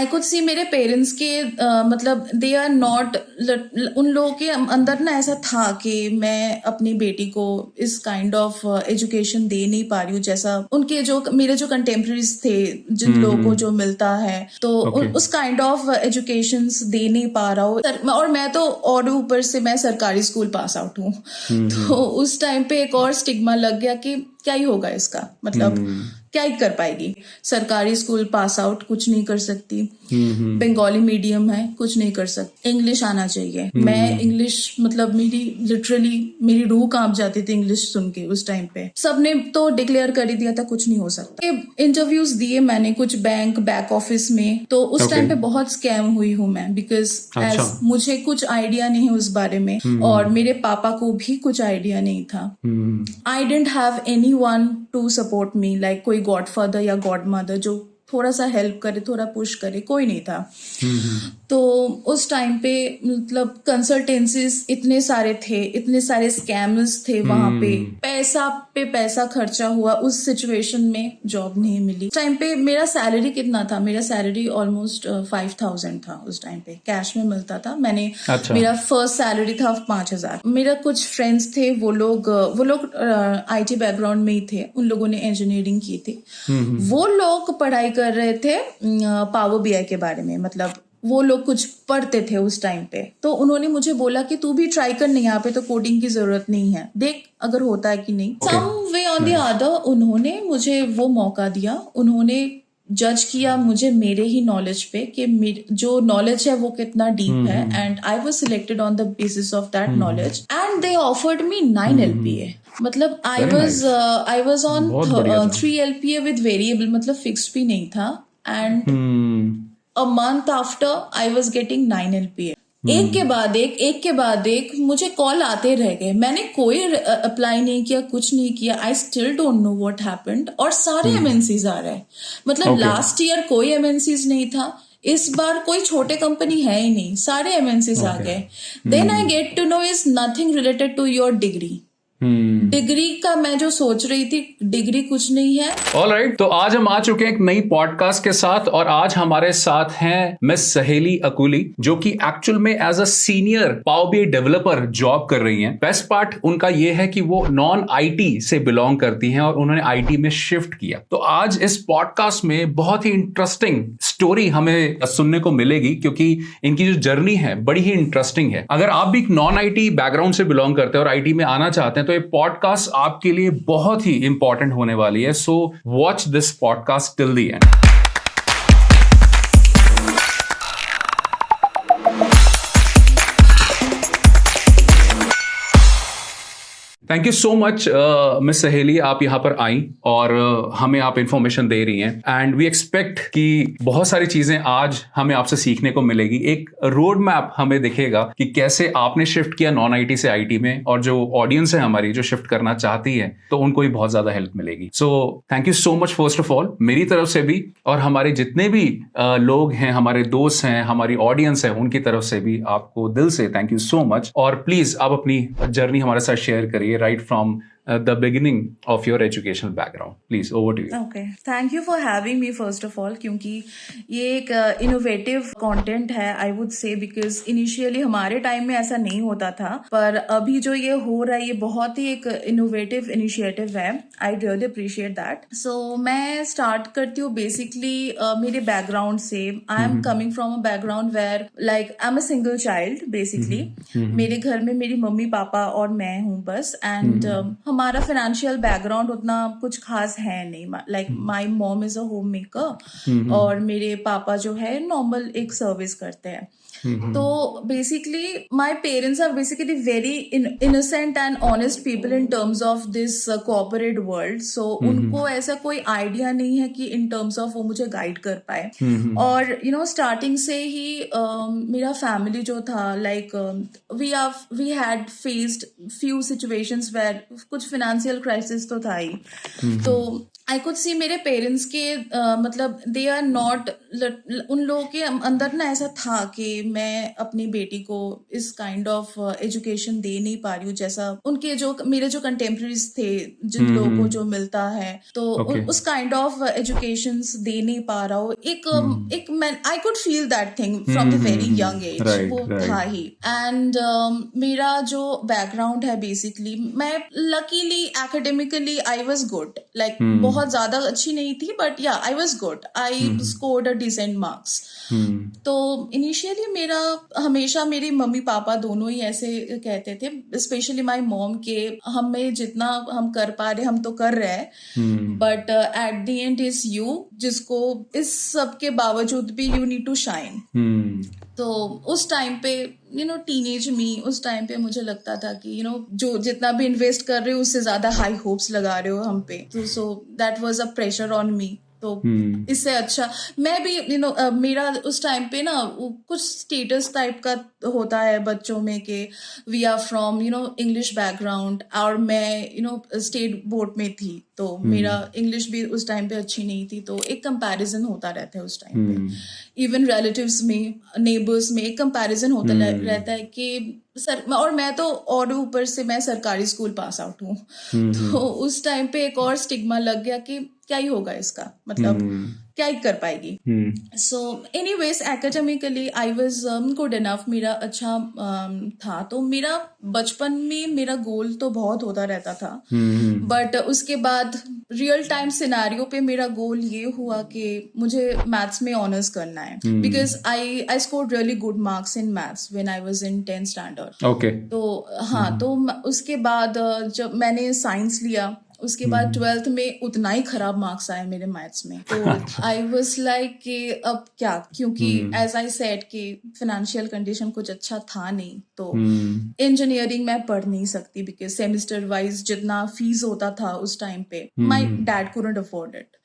आई could सी मेरे parents के मतलब दे आर नॉट, उन लोगों के अंदर ना ऐसा था कि मैं अपनी बेटी को इस काइंड ऑफ एजुकेशन दे नहीं पा रही हूँ जैसा उनके जो मेरे जो कंटेम्प्रेरीज थे, जिन लोगों को जो मिलता है, तो उस काइंड ऑफ एजुकेशन दे नहीं पा रहा हूँ। और मैं तो और ऊपर से मैं सरकारी स्कूल पास आउट हूँ, तो उस टाइम पे एक और स्टिग्मा लग गया कि क्या ही होगा इसका, मतलब क्या ही कर पाएगी, सरकारी स्कूल पास आउट कुछ नहीं कर सकती, बंगाली मीडियम है कुछ नहीं कर सकती, इंग्लिश आना चाहिए। मैं इंग्लिश मतलब मेरी लिटरली मेरी रूह कांप जाती थी इंग्लिश सुन के। उस टाइम पे सबने तो डिक्लेयर कर ही दिया था कुछ नहीं हो सकता। इंटरव्यूज दिए मैंने कुछ बैक ऑफिस में, तो उस टाइम पे बहुत स्कैम हुई हूँ मैं, बिकॉज एज मुझे कुछ आइडिया नहीं है उस बारे में और मेरे पापा को भी कुछ आइडिया नहीं था। I didn't have anyone to support me, like कोई गॉडफादर या गॉड मदर जो थोड़ा सा हेल्प करे, थोड़ा पुश करे, कोई नहीं था। तो उस टाइम पे मतलब कंसल्टेंसीज इतने सारे थे, इतने सारे स्कैम्स थे वहां पे पैसा खर्चा हुआ, उस सिचुएशन में जॉब नहीं मिली। उस टाइम पे मेरा सैलरी कितना था, मेरा सैलरी ऑलमोस्ट 5000 था उस टाइम पे, कैश में मिलता था। मैंने मेरा फर्स्ट सैलरी था 5000। मेरा कुछ फ्रेंड्स थे, वो लोग IT बैकग्राउंड में ही थे, उन लोगों ने इंजीनियरिंग की थी। वो लोग पढ़ाई कर रहे थे पावर BI के बारे में, मतलब वो लोग कुछ पढ़ते थे उस टाइम पे। तो उन्होंने मुझे बोला कि तू भी ट्राई कर, नहीं यहाँ पे तो कोडिंग की जरूरत नहीं है, देख अगर होता है कि नहीं। सम वे ऑन द अदर उन्होंने मुझे वो मौका दिया, उन्होंने जज किया मुझे मेरे ही नॉलेज पे कि जो नॉलेज है वो कितना डीप है, and I was selected on the basis of that knowledge and they offered me 9 LPA। मतलब I was on 3 LPA with variable, मतलब फिक्स्ड भी नहीं था, and a month after I was getting 9 LPA। एक के बाद एक मुझे कॉल आते रह गए, मैंने कोई अप्लाई नहीं किया, कुछ नहीं किया। I still don't know what happened. और सारे MNCs आ रहे हैं, मतलब लास्ट ईयर कोई MNCs नहीं था, इस बार कोई छोटे कंपनी है ही नहीं, सारे MNCs आ गए। Then I get to know is nothing related to your degree. Degree का मैं जो सोच रही थी, डिग्री कुछ नहीं है। ऑलराइट, तो आज हम आ चुके हैं एक नई पॉडकास्ट के साथ, और आज हमारे साथ हैं मिस सहेली अकुली, जो कि एक्चुअल में as a senior power BI developer job कर रही हैं। बेस्ट पार्ट उनका ये है कि वो नॉन IT से बिलोंग करती हैं और उन्होंने IT में शिफ्ट किया। तो आज इस पॉडकास्ट में बहुत ही इंटरेस्टिंग स्टोरी हमें सुनने को मिलेगी, क्योंकि इनकी जो जर्नी है बड़ी ही इंटरेस्टिंग है। अगर आप भी नॉन IT बैकग्राउंड से बिलोंग करते हैं और IT में आना चाहते हैं, तो ये पॉडकास्ट आपके लिए बहुत ही इंपॉर्टेंट होने वाली है। So watch this podcast till the end. Thank you so much miss सहेली, आप यहाँ पर आई और हमें आप इंफॉर्मेशन दे रही हैं, एंड वी एक्सपेक्ट कि बहुत सारी चीजें आज हमें आपसे सीखने को मिलेगी। एक रोड मैप हमें दिखेगा कि कैसे आपने शिफ्ट किया नॉन IT से IT में, और जो ऑडियंस है हमारी जो शिफ्ट करना चाहती है, तो उनको भी बहुत ज्यादा हेल्प मिलेगी। So thank you so much first of all मेरी तरफ से भी, और हमारे जितने भी लोग हैं, हमारे दोस्त हैं, हमारी ऑडियंस है, उनकी तरफ से भी आपको दिल से थैंक यू सो मच। और प्लीज आप अपनी जर्नी हमारे साथ शेयर करिए right from the beginning of your educational background. Please, over to you. Okay, thank you for having me first of all, क्योंकि ये एक इनोवेटिव कंटेंट है I would say, because initially हमारे टाइम में ऐसा नहीं होता था, पर अभी जो ये हो रहा है ये बहुत ही एक इनोवेटिव इनिशिएटिव है। I really appreciate that. So मैं स्टार्ट करती हूँ बेसिकली मेरे बैकग्राउंड से। I am coming from a background where like I'm a single child basically. मेरे घर में मेरी मम्मी पापा और मैं हूँ बस, एंड हमारा फाइनेंशियल बैकग्राउंड उतना कुछ खास है नहीं। Like my mom is a home maker और मेरे पापा जो है नॉर्मल एक सर्विस करते हैं। तो basically my parents are basically very innocent and honest people in terms of this corporate world. So उनको ऐसा कोई आइडिया नहीं है कि इन टर्म्स ऑफ वो मुझे गाइड कर पाए। और यू नो स्टार्टिंग से ही मेरा फैमिली जो था, like we had faced few situations where कुछ फाइनेंशियल क्राइसिस तो था ही। तो आई कुड सी मेरे पेरेंट्स के मतलब दे आर नॉट, उन लोगों के अंदर ना ऐसा था कि मैं अपनी बेटी को इस काइंड ऑफ एजुकेशन दे नहीं पा रही हूँ जैसा उनके जो मेरे जो कंटेम्प्रेरीज थे, जिन लोगों को जो मिलता है, तो Okay. उस काइंड ऑफ एजुकेशन दे नहीं पा रहा हूँ। एक मैं I could feel that thing from the very young age, Right, वो right. था ही। एंड मेरा जो बैकग्राउंड है, बेसिकली मैं luckily academically I was good, like बहुत ज्यादा अच्छी नहीं थी, but yeah I was good, I scored a decent marks. तो इनिशियली मेरा हमेशा मेरे मम्मी पापा दोनों ही ऐसे कहते थे, स्पेशली माय मॉम, के हमें जितना हम कर पा रहे हम तो कर रहे हैं, but at the end is you, जिसको इस सब के बावजूद भी यू नीड टू शाइन। तो उस टाइम पे टीनेज में, उस टाइम पे मुझे लगता था कि जो जितना भी इन्वेस्ट कर रहे हो उससे ज्यादा हाई होप्स लगा रहे हो हम पे, तो so that was a pressure on me. तो इससे अच्छा मैं भी मेरा उस टाइम पे ना कुछ स्टेटस टाइप का होता है बच्चों में कि we are from English background, और मैं स्टेट बोर्ड में थी, तो मेरा इंग्लिश भी उस टाइम पे अच्छी नहीं थी, तो एक कंपैरिजन होता रहता है उस टाइम पे। इवन रिलेटिव्स में, नेबर्स में एक कंपैरिजन होता रहता है कि और मैं तो और ऊपर से मैं सरकारी स्कूल पास आउट हूँ, तो उस टाइम पे एक और स्टिग्मा लग गया कि क्या ही होगा इसका, मतलब क्या ही कर पाएगी। So anyways academically I was good enough, मेरा अच्छा था। तो मेरा बचपन में मेरा गोल तो बहुत होता रहता था, बट उसके बाद रियल टाइम सिनेरियो पे मेरा गोल ये हुआ कि मुझे मैथ्स में ऑनर्स करना है, because I scored really good marks in maths when I was in 10th standard. Okay. तो हाँ, तो उसके बाद जब मैंने साइंस लिया, उसके बाद 12th में उतना ही खराब मार्क्स आए मेरे मैथ्स में, तो आई वाज लाइक कि अब क्या, क्योंकि एज आई सेड कि फाइनेंशियल कंडीशन कुछ अच्छा था नहीं, तो इंजीनियरिंग मैं पढ़ नहीं सकती, बिकॉज सेमेस्टर वाइज जितना फीस होता था उस टाइम पे my dad couldn't afford it.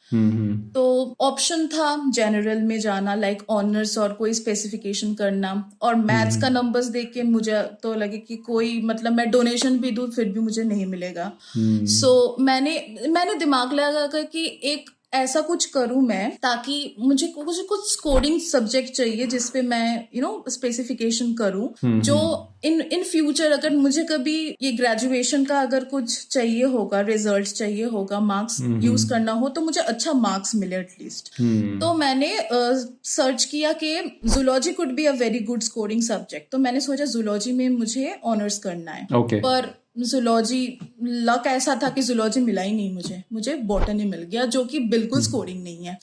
तो ऑप्शन था जनरल में जाना, लाइक ऑनर्स और कोई स्पेसिफिकेशन करना, और मैथ्स का नंबर्स देख के मुझे तो लगे कि कोई मतलब मैं डोनेशन भी दूं फिर भी मुझे नहीं मिलेगा। सो मैंने दिमाग लगा कि एक ऐसा कुछ करूं मैं, ताकि मुझे कुछ स्कोरिंग सब्जेक्ट चाहिए जिसपे मैं स्पेसिफिकेशन करूं, जो इन फ्यूचर अगर मुझे कभी ये ग्रेजुएशन का अगर कुछ चाहिए होगा, रिजल्ट चाहिए होगा, मार्क्स यूज करना हो, तो मुझे अच्छा मार्क्स मिले एटलीस्ट। तो मैंने सर्च किया कि zoology could be a very good scoring subject, तो मैंने सोचा जूलॉजी में मुझे ऑनर्स करना है। Okay. पर जूलॉजी, लक ऐसा था कि जूलॉजी मिला ही नहीं, मुझे बॉटनी मिल गया, जो कि बिल्कुल स्कोरिंग नहीं है।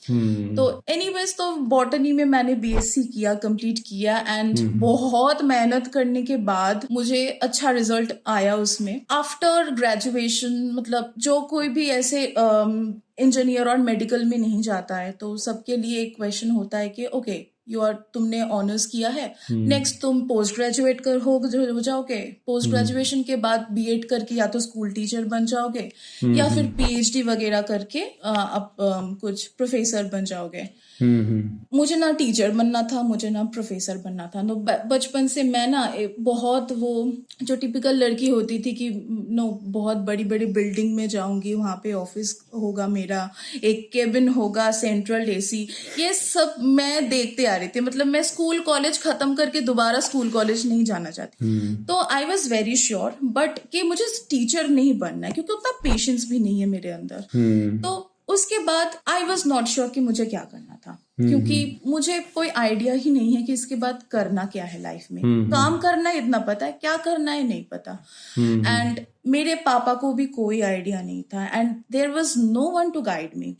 तो एनीवेज, तो बॉटनी में मैंने बीएससी किया, कंप्लीट किया, एंड बहुत मेहनत करने के बाद मुझे अच्छा रिजल्ट आया उसमें। आफ्टर ग्रेजुएशन, मतलब जो कोई भी ऐसे इंजीनियर और मेडिकल में नहीं जाता है, तो सबके लिए एक क्वेश्चन होता है कि ओके, तुमने ऑनर्स किया है, नेक्स्ट तुम पोस्ट ग्रेजुएट हो जाओगे, पोस्ट ग्रेजुएशन के बाद बीएड करके या तो स्कूल टीचर बन जाओगे, या फिर पीएचडी वगैरह करके कुछ प्रोफेसर बन जाओगे। मुझे ना टीचर बनना था, मुझे ना प्रोफेसर बनना था। नो, बचपन से मैं ना बहुत वो जो टिपिकल लड़की होती थी कि बहुत बड़ी बड़ी बिल्डिंग में जाऊंगी, वहां पे ऑफिस होगा मेरा, एक केबिन होगा, सेंट्रल एसी, ये सब मैं देखते आ रही थी। मतलब मैं स्कूल कॉलेज खत्म करके दोबारा स्कूल कॉलेज नहीं जाना चाहती। तो आई वॉज वेरी श्योर बट कि मुझे टीचर नहीं बनना है, क्योंकि उतना पेशेंस भी नहीं है मेरे अंदर। तो उसके बाद आई वॉज नॉट श्योर कि मुझे क्या करना था, क्योंकि मुझे कोई आइडिया ही नहीं है कि इसके बाद करना क्या है लाइफ में। काम करना है इतना पता है, क्या करना है नहीं पता। एंड मेरे पापा को भी कोई आइडिया नहीं था, and there was no one to guide me.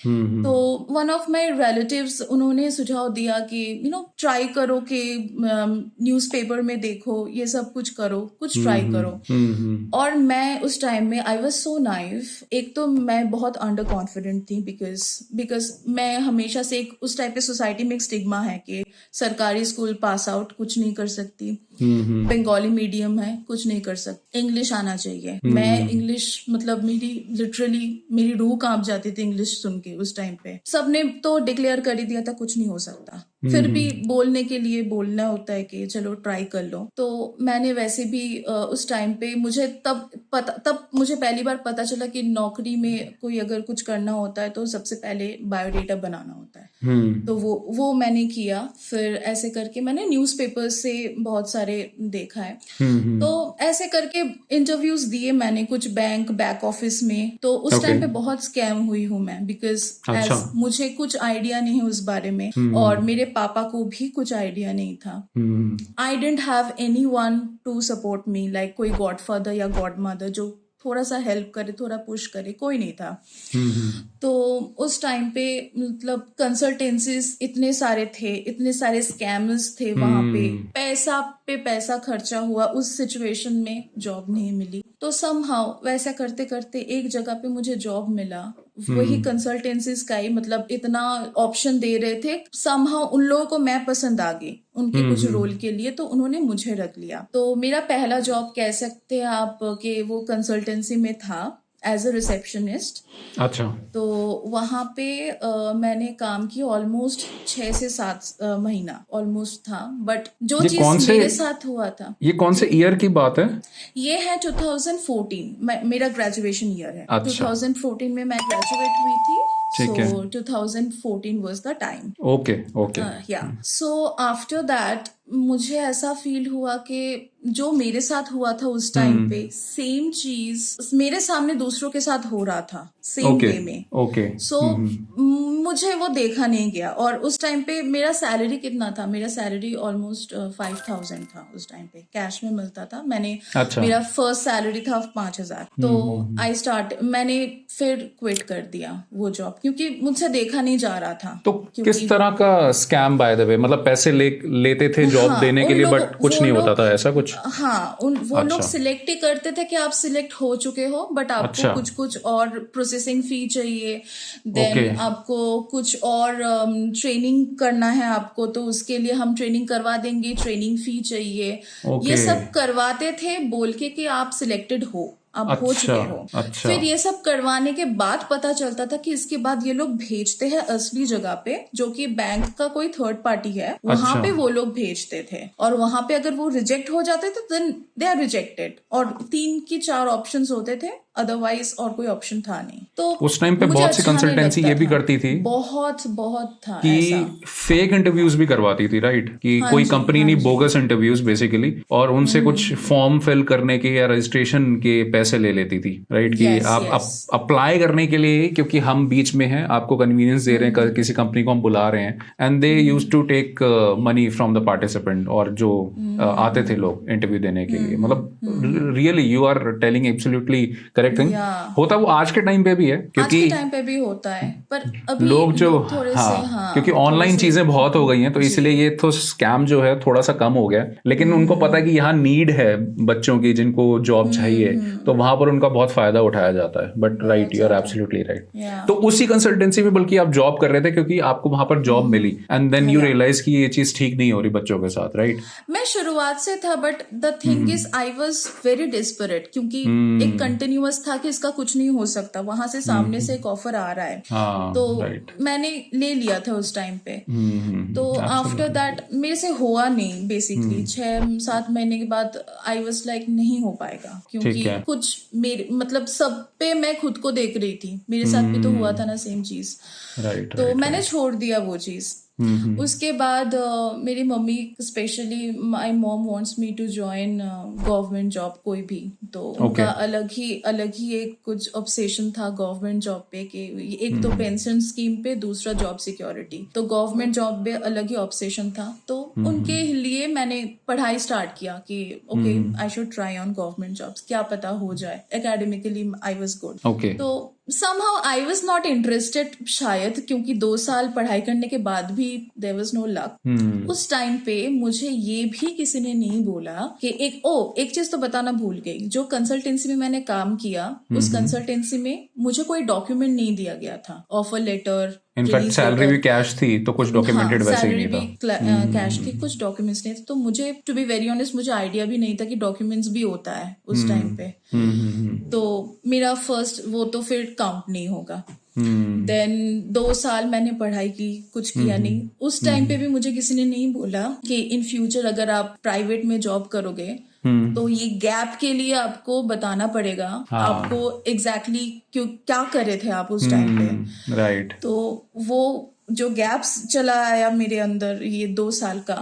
तो वन ऑफ माय रिलेटिव्स, उन्होंने सुझाव दिया कि ट्राई करो कि न्यूज़पेपर में देखो, ये सब कुछ करो, कुछ ट्राई करो। और मैं उस टाइम में आई वाज सो नाइव। एक तो मैं बहुत अंडर कॉन्फिडेंट थी, बिकॉज मैं हमेशा से उस टाइप के सोसाइटी में एक स्टिग्मा है कि सरकारी स्कूल पास आउट कुछ नहीं कर सकती, बंगाली मीडियम है कुछ नहीं कर सकती, इंग्लिश आना चाहिए। मैं इंग्लिश, मतलब मेरी रूह कांप जाती थी इंग्लिश सुन के। उस टाइम पे सबने तो डिक्लेयर कर ही दिया था कुछ नहीं हो सकता, फिर भी बोलने के लिए बोलना होता है कि चलो ट्राई कर लो। तो मैंने वैसे भी उस टाइम पे मुझे तब मुझे पहली बार पता चला कि नौकरी में कोई अगर कुछ करना होता है तो सबसे पहले बायोडेटा बनाना होता है। तो वो मैंने किया। फिर ऐसे करके मैंने न्यूज़पेपर्स से बहुत सारे देखा है। तो ऐसे करके इंटरव्यूज दिए मैंने कुछ बैक ऑफिस में। तो उस टाइम पे बहुत स्कैम हुई हूँ मैं, बिकॉज अच्छा। मुझे कुछ आइडिया नहीं है उस बारे में और मेरे पापा को भी कुछ आइडिया नहीं था। I didn't have any one to support me, like कोई गॉडफादर या गॉड मदर जो थोड़ा सा हेल्प करे, थोड़ा पुश करे, कोई नहीं था। तो उस टाइम पे मतलब कंसल्टेंसीज इतने सारे थे, इतने सारे स्कैम्स थे वहां पे पैसा खर्चा हुआ। उस सिचुएशन में जॉब नहीं मिली। तो समहाउ वैसा करते करते एक जगह पे मुझे जॉब मिला, वही कंसल्टेंसीज का ही, मतलब इतना ऑप्शन दे रहे थे। समहाउ उन लोगों को मैं पसंद आ गई उनके कुछ रोल के लिए, तो उन्होंने मुझे रख लिया। तो मेरा पहला जॉब कह सकते हैं आप कि वो कंसल्टेंसी में था एज अ रिसेप्शनिस्ट। अच्छा। तो वहां पे मैंने काम किया ऑलमोस्ट 6 से 7 महीना ऑलमोस्ट था। बट जो चीज मेरे साथ हुआ था, ये कौन से ईयर की बात है? ये है 2014, मेरा ग्रेजुएशन ईयर है। अच्छा। 2014 में मैं ग्रेजुएट हुई थी। ठीक है। So 2014 was the time. Okay. Yeah. So after that मुझे ऐसा फील हुआ कि जो मेरे साथ हुआ था उस टाइम पे, सेम चीज मेरे सामने दूसरों के साथ हो रहा था सेम वे में। ओके। सो मुझे वो देखा नहीं गया। और उस टाइम पे मेरा सैलरी कितना था? मेरा सैलरी ऑलमोस्ट 5000 था उस टाइम पे, कैश में मिलता था। मेरा फर्स्ट सैलरी था 5000। तो मैंने फिर क्विट कर दिया वो जॉब, क्योंकि मुझसे देखा नहीं जा रहा था। तो किस तरह का स्कैम बाय द वे, मतलब पैसे लेते थे जॉब देने के लिए, बट कुछ नहीं होता था ऐसा कुछ? हाँ, वो लोग सिलेक्ट ही करते थे कि आप सिलेक्ट हो चुके हो, बट आपको कुछ और प्रोसेसिंग फी चाहिए, देन आपको कुछ और ट्रेनिंग करना है आपको, तो उसके लिए हम ट्रेनिंग करवा देंगे, ट्रेनिंग फी चाहिए। ये सब करवाते थे बोल के कि आप सिलेक्टेड हो, आप हो चुके हो। फिर ये सब करवाने के बाद पता चलता था कि इसके बाद ये लोग भेजते हैं असली जगह पे, जो कि बैंक का कोई थर्ड पार्टी है, वहां पे वो लोग भेजते थे। और वहां पे अगर वो रिजेक्ट हो जाते थे देन दे आर रिजेक्टेड, और 3 की 4 ऑप्शंस होते थे, अदरवाइज और कोई ऑप्शन था नहीं। तो उस टाइम पे बहुत सी कंसल्टेंसी ये भी करती थी, बहुत था कि ऐसा, फेक इंटरव्यूज भी करवाती थी, राइट? कि कोई कंपनी नहीं, बोगस इंटरव्यूज बेसिकली, और उनसे कुछ फॉर्म फिल करने के या रजिस्ट्रेशन के पैसे ले लेती थी, राइट? कि आप अप्लाई करने के लिए, क्योंकि हम बीच में हैं, आपको कन्वीनियंस दे रहे हैं, किसी कंपनी को हम बुला रहे हैं, and they used to take money from the participant, और जो आते थे लोग इंटरव्यू देने के लिए। मतलब really you are telling absolutely correct thing. होता वो आज के टाइम पे भी है, क्योंकि आज के टाइम पे भी होता है, पर अभी लोग जो थोड़े से क्योंकि ऑनलाइन चीजें बहुत हो गई हैं, तो इसलिए ये तो स्कैम जो है थोड़ा सा कम हो गया। लेकिन उनको पता है कि यहाँ नीड है बच्चों की, जिनको जॉब चाहिए, तो वहां पर उनका बहुत फायदा उठाया जाता है। But right, you are absolutely right. तो उसी कंसल्टेंसी में बल्कि आप जॉब कर रहे थे, क्योंकि आपको वहां पर जॉब मिली, एंड देन यू रियलाइज कि ये चीज ठीक नहीं हो रही बच्चों के साथ, राइट? मैं शुरुआत से था, but the thing is I was very desperate, क्योंकि एक कंटिन्यूअस था कि इसका कुछ नहीं हो सकता, वहां से सामने से एक ऑफर आ रहा है। तो मैंने ले लिया था उस टाइम पे। तो आफ्टर दैट मेरे से हुआ नहीं, बेसिकली 6-7 महीने के बाद आई वाज लाइक नहीं हो पाएगा, क्योंकि कुछ मेरे मतलब सब पे मैं खुद को देख रही थी, मेरे साथ भी तो हुआ था ना सेम चीज। तो मैंने छोड़ दिया वो चीज। उसके बाद मेरी मम्मी, specially my mom wants me to join government job कोई भी, तो उनका अलग ही एक कुछ ऑब्सेशन था गवर्नमेंट जॉब पे, कि एक तो पेंशन स्कीम पे, दूसरा जॉब सिक्योरिटी। तो गवर्नमेंट जॉब पे अलग ही ऑब्सेशन था। तो उनके लिए मैंने पढ़ाई स्टार्ट किया कि okay I should try on government jobs, क्या पता हो जाए। Academically I was good. तो somehow I was not interested, शायद क्योंकि 2 साल पढ़ाई करने के बाद भी there was no luck। उस टाइम पे मुझे ये भी किसी ने नहीं बोला कि एक चीज तो बताना भूल गई, जो कंसल्टेंसी में मैंने काम किया, उस कंसल्टेंसी में मुझे कोई डॉक्यूमेंट नहीं दिया गया था, ऑफर लेटर। इनफैक्ट सैलरी भी कैश थी, तो कुछ डॉक्यूमेंटेड वैसे ही नहीं था। सैलरी भी कैश थी, कुछ डॉक्यूमेंट्स नहीं थे। तो मुझे टू बी वेरी ऑनेस्ट मुझे आइडिया भी नहीं था कि डॉक्यूमेंट्स भी होता है उस टाइम पे। तो मेरा फर्स्ट वो तो फिर काउंट नहीं होगा। देन 2 साल मैंने पढ़ाई की, कुछ किया नहीं। उस टाइम पे भी मुझे किसी ने नहीं बोला कि इन फ्यूचर अगर आप प्राइवेट में जॉब करोगे तो ये गैप के लिए आपको बताना पड़ेगा आपको एग्जैक्टली क्यों क्या करे थे आप उस टाइम पे। राइट। तो वो जो गैप्स चला आया मेरे अंदर ये 2 साल का,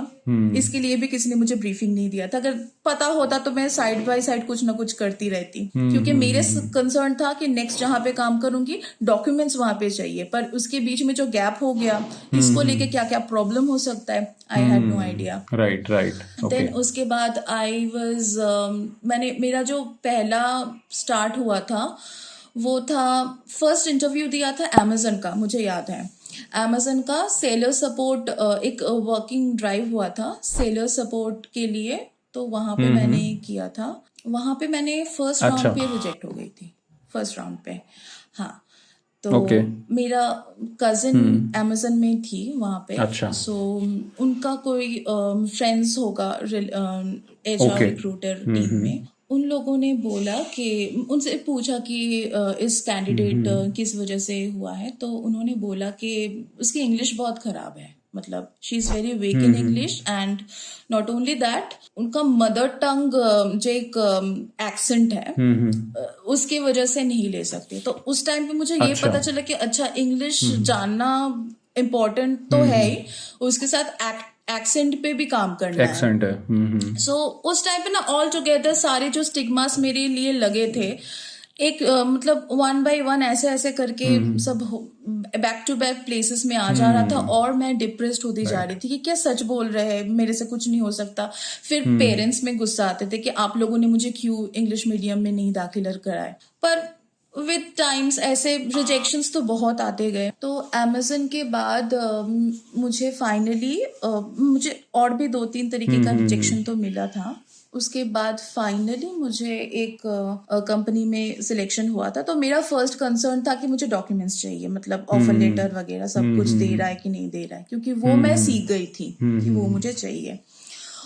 इसके लिए भी किसी ने मुझे ब्रीफिंग नहीं दिया था। अगर पता होता तो मैं साइड बाय साइड कुछ ना कुछ करती रहती, क्योंकि मेरे कंसर्न था कि नेक्स्ट जहाँ पे काम करूंगी डॉक्यूमेंट्स वहां पे चाहिए, पर उसके बीच में जो गैप हो गया इसको लेके क्या क्या प्रॉब्लम हो सकता है, I had no idea. Right right. Then उसके बाद आई वाज मैंने मेरा जो पहला स्टार्ट हुआ था वो था, फर्स्ट इंटरव्यू दिया था अमेजन का, मुझे याद है। अमेजन का सेलर सपोर्ट, एक वर्किंग ड्राइव हुआ था सेलर सपोर्ट के लिए, तो वहां पे मैंने किया था। वहां पे मैंने फर्स्ट राउंड पे रिजेक्ट हो गई थी, फर्स्ट राउंड पे। हाँ, तो मेरा कजिन अमेजन में थी वहां पे। सो उनका कोई फ्रेंड्स होगा HR रिक्रूटर टीम में, उन लोगों ने बोला कि उनसे पूछा कि इस कैंडिडेट किस वजह से हुआ है, तो उन्होंने बोला कि उसकी इंग्लिश बहुत खराब है, मतलब she is very weak in English, and not only that उनका मदर टंग जो एक एक्सेंट है उसकी वजह से नहीं ले सकती। तो उस टाइम पे मुझे ये पता चला कि अच्छा इंग्लिश जानना इम्पोर्टेंट तो है ही, उसके साथ एक्सेंट पे भी काम करना है। सो उस टाइम पे ना ऑल टुगेदर सारे जो स्टिग्मास मेरे लिए लगे थे, एक मतलब 1 by 1 ऐसे ऐसे करके सब बैक टू बैक प्लेसेस में आ जा रहा था, और मैं डिप्रेस्ड होती जा रही थी कि क्या सच बोल रहे हैं, मेरे से कुछ नहीं हो सकता। फिर पेरेंट्स में गुस्सा आते थे कि आप लोगों ने मुझे क्यों इंग्लिश मीडियम में नहीं दाखिला कराया। पर विद टाइम्स ऐसे रिजेक्शंस तो बहुत आते गए। तो अमेजन के बाद मुझे फाइनली मुझे और भी 2-3 तरीके का रिजेक्शन तो मिला था। उसके बाद फाइनली मुझे एक कंपनी में सिलेक्शन हुआ था। तो मेरा फर्स्ट कंसर्न था कि मुझे डॉक्यूमेंट्स चाहिए, मतलब ऑफर लेटर वगैरह सब कुछ दे रहा है कि नहीं दे रहा है, क्योंकि वो मैं सीख गई थी कि वो मुझे चाहिए।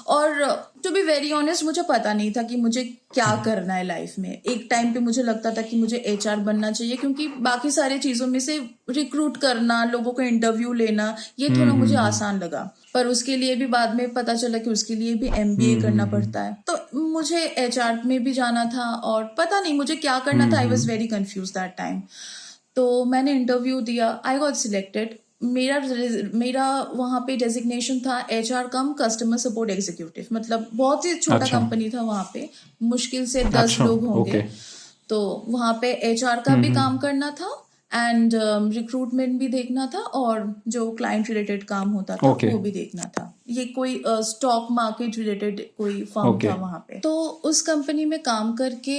और टू बी वेरी ऑनेस्ट मुझे पता नहीं था कि मुझे क्या करना है लाइफ में। एक टाइम पे मुझे लगता था कि मुझे HR बनना चाहिए, क्योंकि बाकी सारी चीजों में से रिक्रूट करना, लोगों को इंटरव्यू लेना, ये थोड़ा मुझे आसान लगा। पर उसके लिए भी बाद में पता चला कि उसके लिए भी MBA करना पड़ता है। तो मुझे HR में भी जाना था और पता नहीं मुझे क्या करना था। आई was very confuse that time. तो मैंने इंटरव्यू दिया, आई गॉट सिलेक्टेड। मेरा वहाँ पे डेजिग्नेशन था HR कम कस्टमर सपोर्ट एग्जीक्यूटिव, मतलब बहुत ही छोटा कंपनी था वहाँ पे, मुश्किल से 10 लोग होंगे। तो वहाँ पे HR का भी काम करना था एंड रिक्रूटमेंट भी देखना था, और जो क्लाइंट रिलेटेड काम होता था वो भी देखना था। ये कोई स्टॉक मार्केट रिलेटेड कोई फर्म था वहाँ पे। तो उस कंपनी में काम करके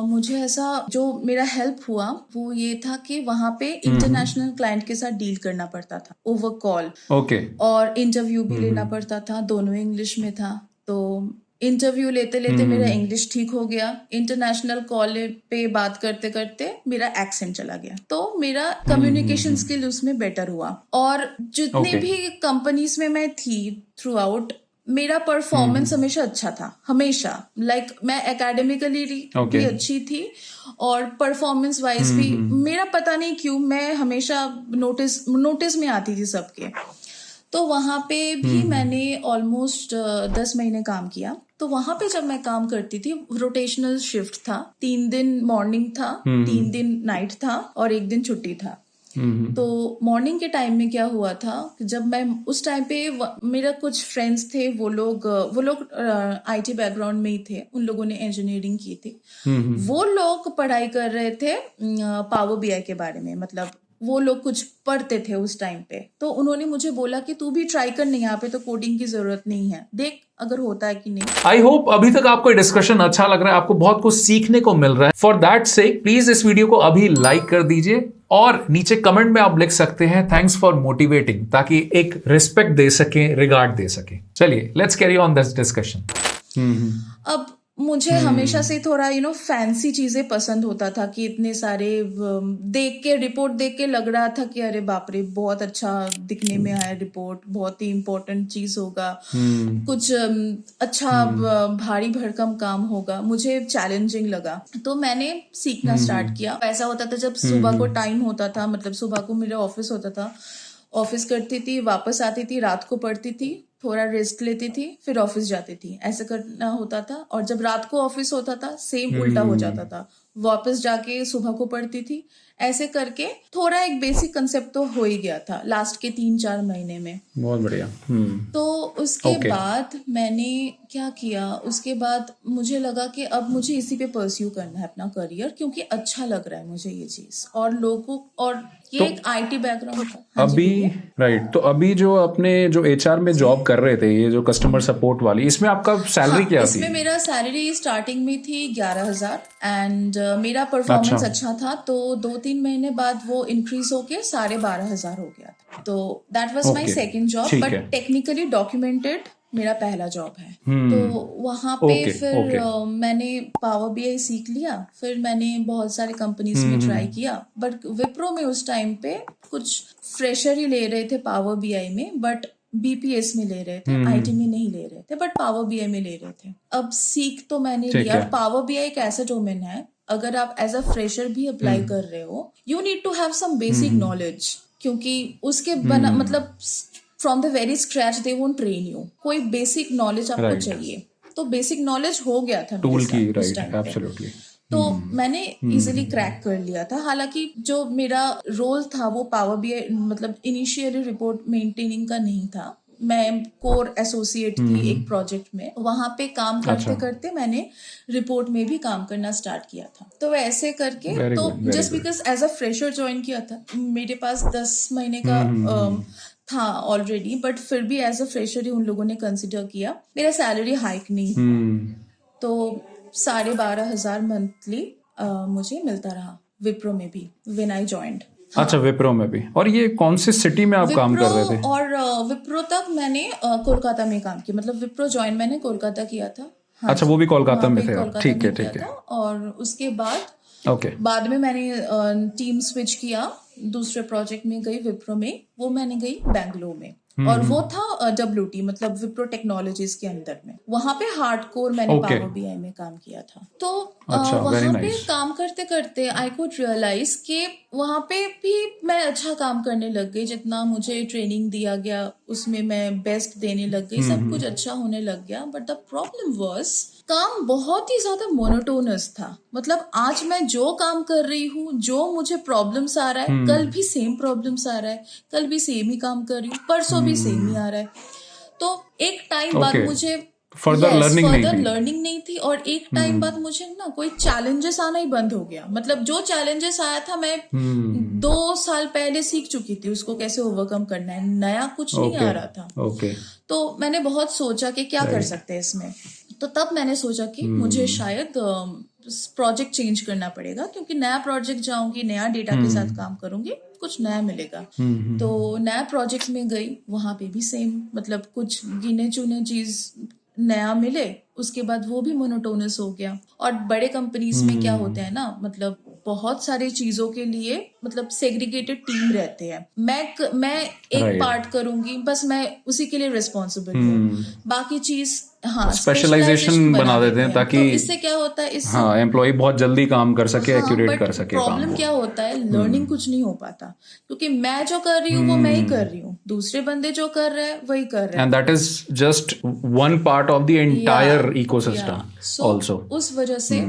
मुझे ऐसा जो मेरा हेल्प हुआ वो ये था कि वहाँ पे इंटरनेशनल क्लाइंट के साथ डील करना पड़ता था ओवर कॉल, और इंटरव्यू भी लेना पड़ता था, दोनों इंग्लिश में था। तो इंटरव्यू लेते लेते मेरा इंग्लिश ठीक हो गया, इंटरनेशनल कॉल पे बात करते करते मेरा एक्सेंट चला गया, तो मेरा कम्युनिकेशन स्किल उसमें बेटर हुआ। और जितने भी कंपनीज में मैं थी थ्रू आउट, मेरा परफॉर्मेंस हमेशा अच्छा था, हमेशा। लाइक मैं एकेडमिकली भी अच्छी थी और परफॉर्मेंस वाइज भी मेरा पता नहीं क्यों मैं हमेशा नोटिस में आती थी सबके। तो वहां पे भी मैंने ऑलमोस्ट 10 महीने काम किया। तो वहां पे जब मैं काम करती थी, रोटेशनल शिफ्ट था, 3 दिन मॉर्निंग था, 3 दिन नाइट था और 1 दिन छुट्टी था। तो मॉर्निंग के टाइम में क्या हुआ था, जब मैं उस टाइम पे मेरा कुछ फ्रेंड्स थे, वो लोग IT बैकग्राउंड में ही थे, उन लोगों ने इंजीनियरिंग की थी। वो लोग पढ़ाई कर रहे थे पावर BI के बारे में, मतलब वो लोग कुछ पढ़ते थे उस टाइम पे। तो उन्होंने मुझे बोला कि तू भी ट्राई कर, नहीं यहाँ पे तो कोडिंग की जरूरत नहीं है, देख अगर होता है कि नहीं। आई होप अभी तक आपको डिस्कशन अच्छा लग रहा है, आपको बहुत कुछ सीखने को मिल रहा है। फॉर दैट सेक प्लीज इस वीडियो को अभी लाइक कर दीजिए, और नीचे कमेंट में आप लिख सकते हैं थैंक्स फॉर मोटिवेटिंग, ताकि एक रिस्पेक्ट दे सके, रिगार्ड दे सके। चलिए let's carry on this discussion. अब मुझे हमेशा से थोड़ा फैंसी चीजें पसंद होता था कि इतने सारे देख के रिपोर्ट देख के लग रहा था कि अरे बाप रे बहुत अच्छा दिखने में आया रिपोर्ट, बहुत ही इम्पोर्टेंट चीज होगा, कुछ अच्छा भारी भरकम काम होगा। मुझे चैलेंजिंग लगा तो मैंने सीखना स्टार्ट किया। ऐसा होता था जब सुबह को टाइम होता था, मतलब सुबह को मेरा ऑफिस होता था, ऑफिस करती थी, वापस आती थी, रात को पढ़ती थी, थोड़ा रेस्ट लेती थी, फिर ऑफिस जाती थी, ऐसे करना होता था। और जब रात को ऑफिस होता था सेम उल्टा हो जाता था, वापस जाके सुबह को पढ़ती थी। ऐसे करके थोड़ा एक बेसिक कंसेप्ट तो हो ही गया था लास्ट के 3-4 महीने में। बहुत बढ़िया। तो उसके बाद मैंने क्या किया, उसके बाद मुझे लगा कि अब मुझे इसी पे परस्यू करना है अपना करियर, क्योंकि अच्छा लग रहा है मुझे ये चीज, और लोगों और ये एक आईटी बैकग्राउंड था। हाँ जी, अभी बोलिए। राइट, तो अभी जो अपने जो एचआर में जॉब कर रहे थे, ये जो कस्टमर सपोर्ट वाली, इसमें आपका सैलरी क्या थी? इसमें मेरा सैलरी स्टार्टिंग में थी 11,000 एंड मेरा परफॉर्मेंस अच्छा था तो 2-3 महीने बाद वो इंक्रीज होके 12,500 हो गया था। तो that was my second job, ठीक बट है। टेक्निकली डॉक्यूमेंटेड मेरा पहला जॉब है। तो वहां पे फिर मैंने पावर बीआई सीख लिया, फिर मैंने बहुत सारे कंपनीज में ट्राई किया, बट विप्रो में उस टाइम पे कुछ फ्रेशर ही ले रहे थे पावर बीआई में, बट बीपीएस में ले रहे थे, आईटी में नहीं ले रहे थे, बट पावर बीआई में ले रहे थे। अब सीख तो मैंने लिया। पावर बीआई एक ऐसा डोमेन है, अगर आप एज अ फ्रेशर भी अप्लाई कर रहे हो, you need to have some basic knowledge, क्योंकि उसके बना मतलब from the very scratch they won't train you, कोई बेसिक नॉलेज आपको चाहिए। तो बेसिक नॉलेज हो गया था टूल की, उस टाइम पे, एब्सोल्युटली। तो मैंने इजीली क्रैक कर लिया था। हालांकि जो मेरा रोल था वो पावर बीआई मतलब इनिशियली रिपोर्ट मेंटेनिंग का नहीं था, मैं कोर एसोसिएट थी एक प्रोजेक्ट में, वहां पे काम करते करते मैंने रिपोर्ट में भी काम करना स्टार्ट किया था। तो ऐसे करके तो just because as a fresher join किया था, मेरे पास 10 महीने का था ऑलरेडी, बट फिर भी एज अ फ्रेशर ही उन लोगों ने कंसिडर किया। मेरा सैलरी हाइक नहीं हुआ, तो 12,500 मंथली मुझे मिलता रहा विप्रो में भी व्हेन आई जॉइंड। अच्छा, विप्रो में भी। और ये कौन सी सिटी में आप काम कर रहे थे? और विप्रो तक मैंने कोलकाता में काम किया, मतलब विप्रो ज्वाइन मैंने कोलकाता किया था। हाँ, अच्छा, वो भी कोलकाता में थे आप? कोलकाता ठीक है, में किया ठीक है। था। और उसके बाद ओके, बाद में मैंने टीम स्विच किया, दूसरे प्रोजेक्ट में गई विप्रो में, वो मैंने गई बैंगलोर में, और वो था WT मतलब विप्रो टेक्नोलॉजीज के अंदर में। वहां पे हार्डकोर मैंने पावर बीआई में काम किया था। तो वहां पे काम करते करते आई कुड रियलाइज कि वहां पे भी मैं अच्छा काम करने लग गई, जितना मुझे ट्रेनिंग दिया गया उसमें मैं बेस्ट देने लग गई, सब कुछ अच्छा होने लग गया। बट द प्रॉब्लम वाज काम बहुत ही ज्यादा मोनोटोनस था। मतलब आज मैं जो काम कर रही हूँ, जो मुझे प्रॉब्लम्स आ रहा है, कल भी सेम प्रॉब्लम्स आ रहा है, कल भी सेम ही काम कर रही हूँ, परसों भी सेम ही आ रहा है। तो एक टाइम बाद मुझे फर्दर लर्निंग नहीं थी, और एक टाइम बाद मुझे ना कोई चैलेंजेस आना ही बंद हो गया। मतलब जो चैलेंजेस आया था मैं 2 साल पहले सीख चुकी थी उसको कैसे ओवरकम करना है, नया कुछ नहीं आ रहा था। तो मैंने बहुत सोचा कि क्या कर सकते हैं इसमें। तो तब मैंने सोचा कि मुझे शायद प्रोजेक्ट चेंज करना पड़ेगा, क्योंकि नया प्रोजेक्ट जाऊंगी, नया डेटा के साथ काम करूंगी, कुछ नया मिलेगा। तो नया प्रोजेक्ट में गई, वहां पे भी सेम, मतलब कुछ गिने चुने चीज नया मिले, उसके बाद वो भी मोनोटोनस हो गया। और बड़े कंपनीज में क्या होते हैं ना, मतलब बहुत सारी चीजों के लिए मतलब सेग्रीगेटेड टीम रहते हैं। मैं एक पार्ट करूंगी, बस मैं उसी के लिए रिस्पॉन्सिबल हूँ, बाकी चीज स्पेशलाइजेशन बना देते हैं ताकि तो इससे क्या होता है, इससे एम्प्लॉय बहुत जल्दी काम कर सके, एक्यूरेट कर सके। प्रॉब्लम क्या होता है, लर्निंग कुछ नहीं हो पाता, क्योंकि मैं जो कर रही हूँ वो मैं ही कर रही हूँ, दूसरे बंदे जो कर रहे हैं वही कर रहे हैं, and that is just one part of the entire ecosystem also. उस वजह से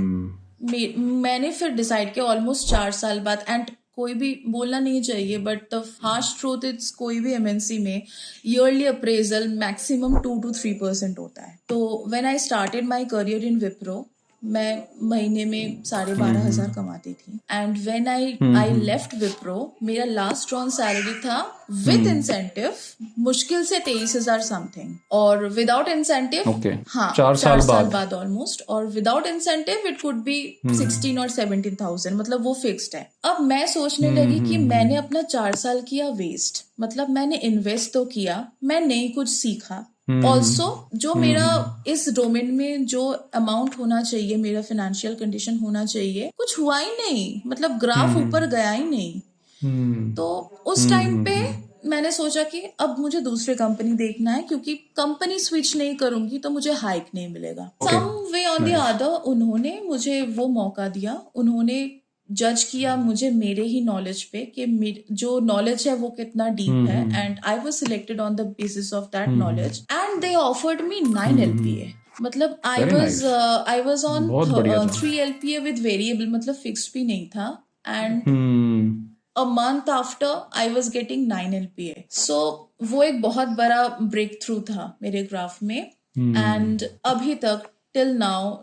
मैंने फिर डिसाइड किया ऑलमोस्ट 4 साल बाद, एंड कोई भी बोलना नहीं चाहिए but the harsh truth it's, कोई भी एमएनसी में ईयरली अप्रेजल मैक्सिमम 2-3% होता है। तो when I started my career in Wipro, मैं महीने में 12,500 कमाती थी, and when I left Wipro, मेरा लास्ट रॉन सैलरी था विद इंसेंटिव मुश्किल से 23,000 समथिंग, और विदाउट इंसेंटिव 4 साल बाद ऑलमोस्ट, और without incentive it could be 16 और 17,000, मतलब वो फिक्स्ड है। अब मैं सोचने लगी कि मैंने अपना 4 साल किया वेस्ट, मतलब मैंने इन्वेस्ट तो किया, मैं नहीं कुछ सीखा, ऑल्सो जो मेरा इस डोमेन में जो अमाउंट होना चाहिए, मेरा फाइनेंशियल कंडीशन होना चाहिए, कुछ हुआ ही नहीं, मतलब ग्राफ ऊपर गया ही नहीं। तो उस टाइम पे मैंने सोचा कि अब मुझे दूसरे कंपनी देखना है, क्योंकि कंपनी स्विच नहीं करूंगी तो मुझे हाइक नहीं मिलेगा। सम वे ऑन द अदर उन्होंने मुझे वो मौका दिया, उन्होंने जज किया मुझे मेरे ही नॉलेज पे कि जो नॉलेज है वो कितना डीप है, and I was selected on the basis of that knowledge, and they offered me 9 LPA। मतलब I was on 3 LPA with variable, मतलब फिक्स्ड भी नहीं था, and a month after I was getting 9 LPA. So वो एक बहुत बड़ा break through था मेरे ग्राफ में, एंड अभी तक till now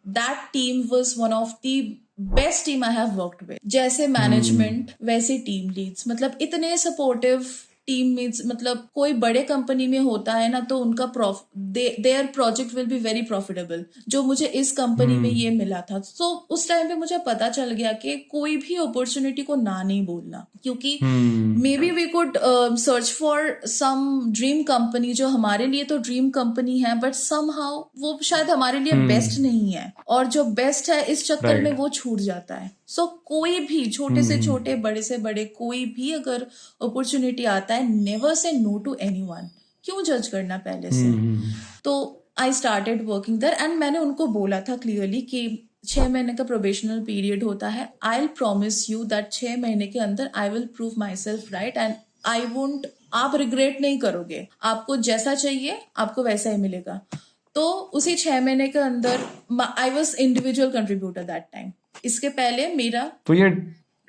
that team was one of the best team I have worked with. जैसे मैनेजमेंट वैसे टीम लीड्स, मतलब इतने सपोर्टिव टीम मीट्स, मतलब कोई बड़े कंपनी में होता है ना तो उनका there project will be very profitable, जो मुझे इस कंपनी में ये मिला था। तो उस टाइम पे मुझे पता चल गया कि कोई भी अपॉर्चुनिटी को ना नहीं बोलना, क्योंकि may be we could search for some dream company जो हमारे लिए तो ड्रीम कंपनी है, बट समहाउ वो शायद हमारे लिए बेस्ट नहीं है, और जो बेस्ट है इस चक्कर में वो छूट जाता है। सो कोई भी छोटे से छोटे, बड़े से बड़े, कोई भी अगर अपॉर्चुनिटी आता है, never say no to anyone. क्यों जज करना पहले से? तो I started working there, and मैंने उनको बोला था क्लियरली कि 6 महीने का प्रोबेशनल पीरियड होता है। I will promise you that 6 महीने के अंदर I will prove my self right, and I won't, आप रिग्रेट नहीं करोगे, आपको जैसा चाहिए आपको वैसा ही मिलेगा। तो उसी 6 महीने के अंदर I was individual contributor that time. इसके पहले मेरा तो ये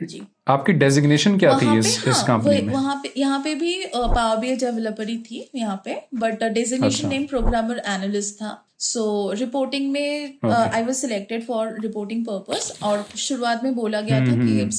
जी आपकी डेजिग्नेशन क्या थी इस कंपनी में? यहाँ पे भी पावर BI डेवलपर ही थी यहाँ पे, but designation name programmer analyst था। सो रिपोर्टिंग में I was selected for reporting purpose, और शुरुआत में बोला गया था कि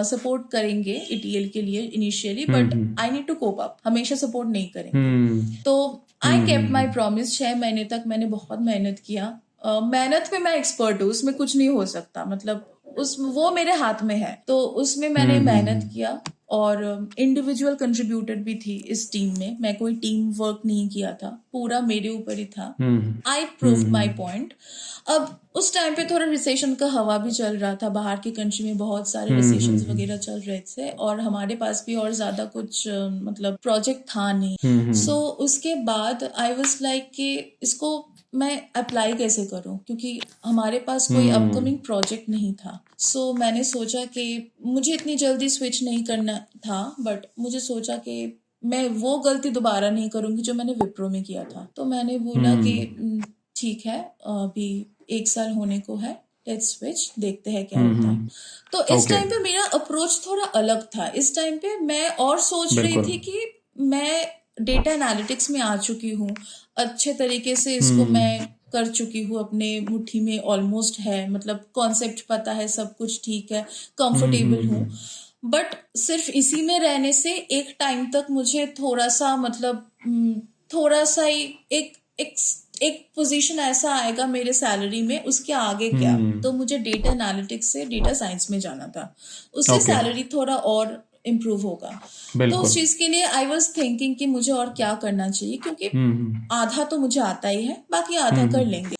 सपोर्ट करेंगे ETL के लिए initially, but I need to cope up, हमेशा सपोर्ट नहीं करेंगे। तो आई केप्ट माई प्रॉमिस। 6 महीने तक मैंने बहुत मेहनत किया। मेहनत में मैं एक्सपर्ट हूँ, उसमें कुछ नहीं हो सकता, मतलब वो मेरे हाथ में है, तो उसमें मैंने मेहनत किया, और इंडिविजुअल कंट्रीब्यूटर भी थी इस टीम में। मैं कोई टीम वर्क नहीं किया था, पूरा मेरे ऊपर ही था। आई प्रूव्ड माई पॉइंट। अब उस टाइम पे थोड़ा रिसेशन का हवा भी चल रहा था, बाहर की कंट्री में बहुत सारे रिसेशन वगैरह चल रहे थे, और हमारे पास भी और ज्यादा कुछ मतलब प्रोजेक्ट था नहीं। सो उसके बाद आई वाज लाइक कि इसको मैं अप्लाई कैसे करूं, क्योंकि हमारे पास कोई अपकमिंग प्रोजेक्ट नहीं था। सो मैंने सोचा कि मुझे इतनी जल्दी स्विच नहीं करना था, बट मुझे सोचा कि मैं वो गलती दोबारा नहीं करूंगी जो मैंने विप्रो में किया था। तो मैंने बोला कि ठीक है, अभी 1 साल होने को है, लेट्स स्विच, देखते हैं क्या होता है। तो इस टाइम पे मेरा अप्रोच थोड़ा अलग था। इस टाइम पे मैं और सोच रही थी कि मैं डेटा एनालिटिक्स में आ चुकी हूँ, अच्छे तरीके से इसको मैं कर चुकी हूँ, अपने मुट्ठी में ऑलमोस्ट है, मतलब कॉन्सेप्ट पता है, सब कुछ ठीक है, कंफर्टेबल हूँ। बट सिर्फ इसी में रहने से एक टाइम तक मुझे थोड़ा सा, मतलब थोड़ा सा ही एक पोजीशन ऐसा आएगा मेरे सैलरी में, उसके आगे क्या, तो मुझे डेटा एनालिटिक्स से डेटा साइंस में जाना था, उससे सैलरी थोड़ा और इम्प्रूव होगा। तो उस चीज के लिए आई वाज थिंकिंग कि मुझे और क्या करना चाहिए, क्योंकि आधा तो मुझे आता ही है, बाकी आधा कर लेंगे।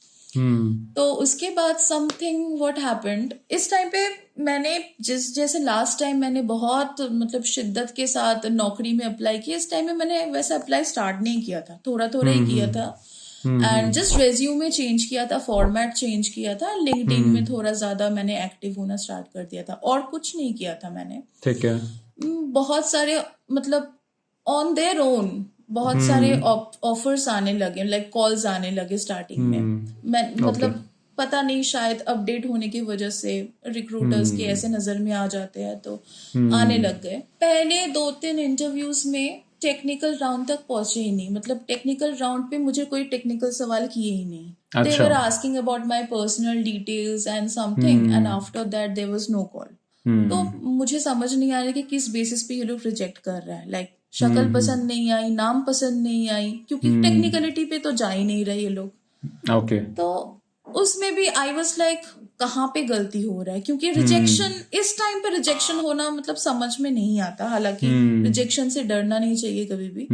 तो उसके बाद समथिंग व्हाट हैपेंड, इस टाइम पे मैंने जैसे लास्ट टाइम मैंने बहुत मतलब शिद्दत के साथ नौकरी में अप्लाई किया, इस टाइम में मैंने वैसे अप्लाई स्टार्ट नहीं किया था, थोड़ा थोड़ा ही किया था, एंड जस्ट रेज्यूमे चेंज किया था, फॉर्मेट चेंज किया था, लिंक्डइन में थोड़ा ज्यादा मैंने एक्टिव होना स्टार्ट कर दिया था, और कुछ नहीं किया था मैंने। ठीक है। बहुत सारे मतलब ऑन देयर ओन बहुत सारे ऑफर्स आने लगे, लाइक कॉल्स आने लगे स्टार्टिंग में। मैं मतलब पता नहीं, शायद अपडेट होने की वजह से रिक्रूटर्स के ऐसे नजर में आ जाते हैं, तो आने लग गए। पहले 2-3 इंटरव्यूज में टेक्निकल राउंड तक पहुंचे ही नहीं, मतलब टेक्निकल राउंड पे मुझे कोई टेक्निकल सवाल किए ही नहीं। They were asking about my personal details and something, and after that there was no call. तो मुझे समझ नहीं आ रहा कि किस बेसिस पे ये लोग रिजेक्ट कर रहा है, लाइक शक्ल पसंद नहीं आई, नाम पसंद नहीं आई, क्योंकि टेक्निकलिटी पे तो जा ही नहीं रहे ये लोग। तो उसमें भी आई वाज लाइक कहाँ पे गलती हो रहा है, क्योंकि रिजेक्शन इस टाइम पे रिजेक्शन होना मतलब समझ में नहीं आता। हालांकि रिजेक्शन से डरना नहीं चाहिए कभी भी,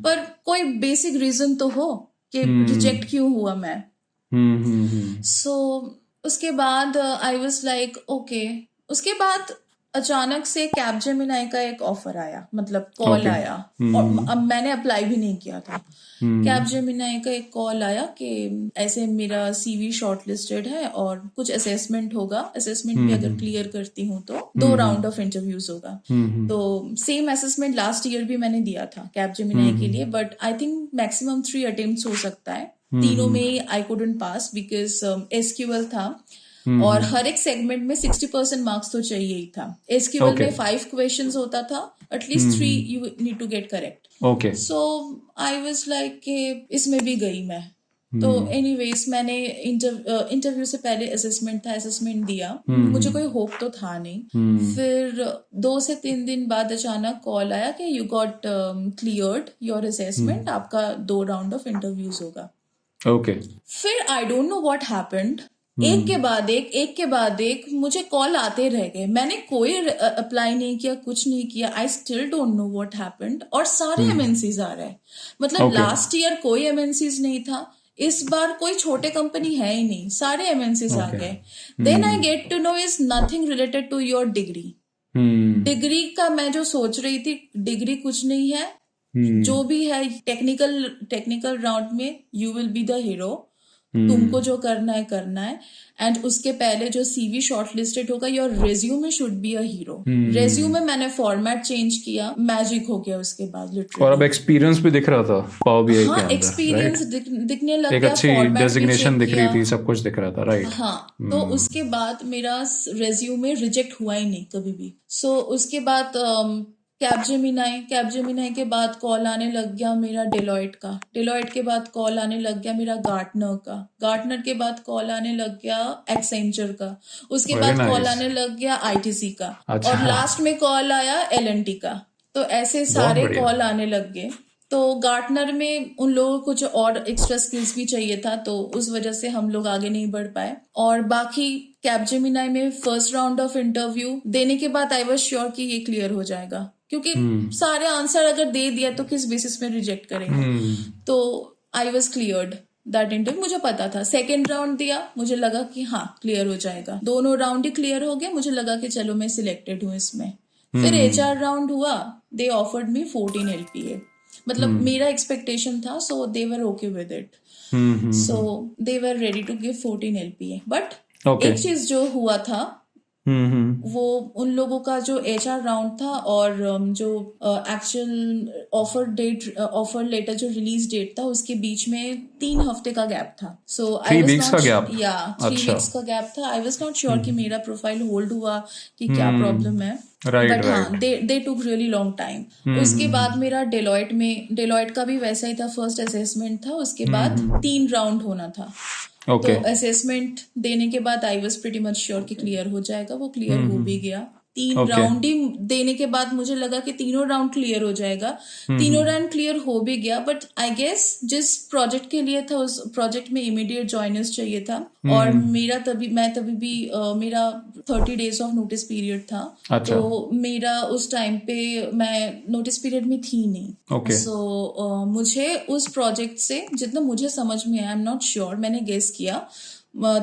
पर कोई बेसिक रीजन तो हो कि रिजेक्ट क्यों हुआ मैं। सो उसके बाद आई वाज लाइक ओके। उसके बाद अचानक से कैपजेमिनी का एक ऑफर आया, मतलब कॉल आया, और अब मैंने अप्लाई भी नहीं किया था। कैपजेमिनी का एक कॉल आया कि ऐसे मेरा सीवी शॉर्टलिस्टेड है और कुछ असेसमेंट होगा, असेसमेंट भी अगर क्लियर करती हूँ तो 2 राउंड ऑफ इंटरव्यूज होगा। तो सेम असेसमेंट लास्ट ईयर भी मैंने दिया था कैपजेमिनी के लिए, but I think maximum 3 attempts हो सकता है। तीनों में I couldn't pass because SQL था और हर एक सेगमेंट में 60% मार्क्स तो चाहिए ही था। एसक्यूएल में 5 क्वेश्चंस होता था, at least 3 you need to get correct. Okay, so I was like कि इसमें भी गई मैं। तो एनीवेज मैंने इंटरव्यू से पहले असेसमेंट था, असेसमेंट दिया। मुझे कोई होप तो था नहीं। फिर 2 से 3 दिन बाद अचानक कॉल आया कि you got cleared your assessment, आपका 2 राउंड ऑफ इंटरव्यूज होगा। ओके, फिर I don't know what happened, एक के बाद एक मुझे कॉल आते रह गए। मैंने कोई अप्लाई नहीं किया, कुछ नहीं किया। I still don't know what happened. और सारे एमएनसीज आ रहे हैं, मतलब लास्ट ईयर कोई एमएनसीज नहीं था, इस बार कोई छोटे कंपनी है ही नहीं, सारे एमएनसीज आ गए। Then I get to know is nothing related to your degree. Degree का मैं जो सोच रही थी, डिग्री कुछ नहीं है। जो भी है टेक्निकल राउंड में you will be the hero, तुमको जो करना है। एंड उसके पहले जो सीवी शॉर्टलिस्टेड होगा, your resume should be a hero. Resume मैंने फॉर्मेट चेंज किया, मैजिक हो गया उसके बाद लिटरली। और अब एक्सपीरियंस भी दिख रहा था पावर बीआई के अंदर, एक्सपीरियंस दिखने लग एक गया, अच्छी डेजिग्नेशन दिख रही थी, सब कुछ दिख रहा था, राइट? हाँ, तो उसके बाद मेरा रेज्यूमे रिजेक्ट हुआ ही नहीं कभी भी। सो उसके बाद कैपजेमिनी के बाद कॉल आने लग गया मेरा डेलॉयट के बाद कॉल आने लग गया मेरा गार्टनर के बाद कॉल आने लग गया एक्सेंचर का, उसके बाद कॉल आने लग गया आईटीसी का, और लास्ट में कॉल आया एलएनटी का। तो ऐसे सारे कॉल आने लग गए। तो गार्टनर में उन लोगों को कुछ और एक्स्ट्रा स्किल्स भी चाहिए था, तो उस वजह से हम लोग आगे नहीं बढ़ पाए। और बाकी कैपजेमिनी में फर्स्ट राउंड ऑफ इंटरव्यू देने के बाद आई वाज श्योर कि ये क्लियर हो जाएगा, क्योंकि सारे आंसर अगर दे दिया तो किस बेसिस में रिजेक्ट करेंगे। तो I was cleared that interview, मुझे पता था। सेकेंड राउंड दिया, मुझे लगा कि हाँ क्लियर हो जाएगा। दोनों राउंड ही क्लियर हो गए, मुझे लगा कि चलो मैं सिलेक्टेड हूँ इसमें। फिर एचआर राउंड हुआ, दे ऑफर्ड मी 14 LPA, मतलब मेरा एक्सपेक्टेशन था, so they were okay with it. So they were ready to give 14 LPA। But एक चीज जो हुआ था, वो उन लोगों का जो एचआर राउंड था और जो एक्चुअल ऑफर लेटर जो रिलीज डेट था, उसके बीच में 3 हफ्ते का गैप था। So I was not 3 weeks का गैप था। आई वाज नॉट श्योर कि मेरा प्रोफाइल होल्ड हुआ कि क्या प्रॉब्लम है, बट हाँ दे टुक रियली लॉन्ग टाइम। उसके बाद मेरा डेलॉयट का भी वैसा ही था, फर्स्ट असेसमेंट था, उसके बाद 3 राउंड होना था। तो असेसमेंट देने के बाद I was pretty much sure कि क्लियर हो जाएगा, वो क्लियर हो भी गया। 3 राउंड ही देने के बाद मुझे लगा कि तीनों राउंड क्लियर हो जाएगा। तीनों राउंड क्लियर हो भी गया, बट आई गेस जिस प्रोजेक्ट के लिए था, उस प्रोजेक्ट में इमीडिएट जॉइनर्स चाहिए था, और मैं तभी भी मेरा 30 डेज ऑफ नोटिस पीरियड था। तो मेरा उस टाइम पे मैं नोटिस पीरियड में थी नहीं। सो मुझे उस प्रोजेक्ट से जितना मुझे समझ में आया, आई एम नॉट श्योर, मैंने गेस किया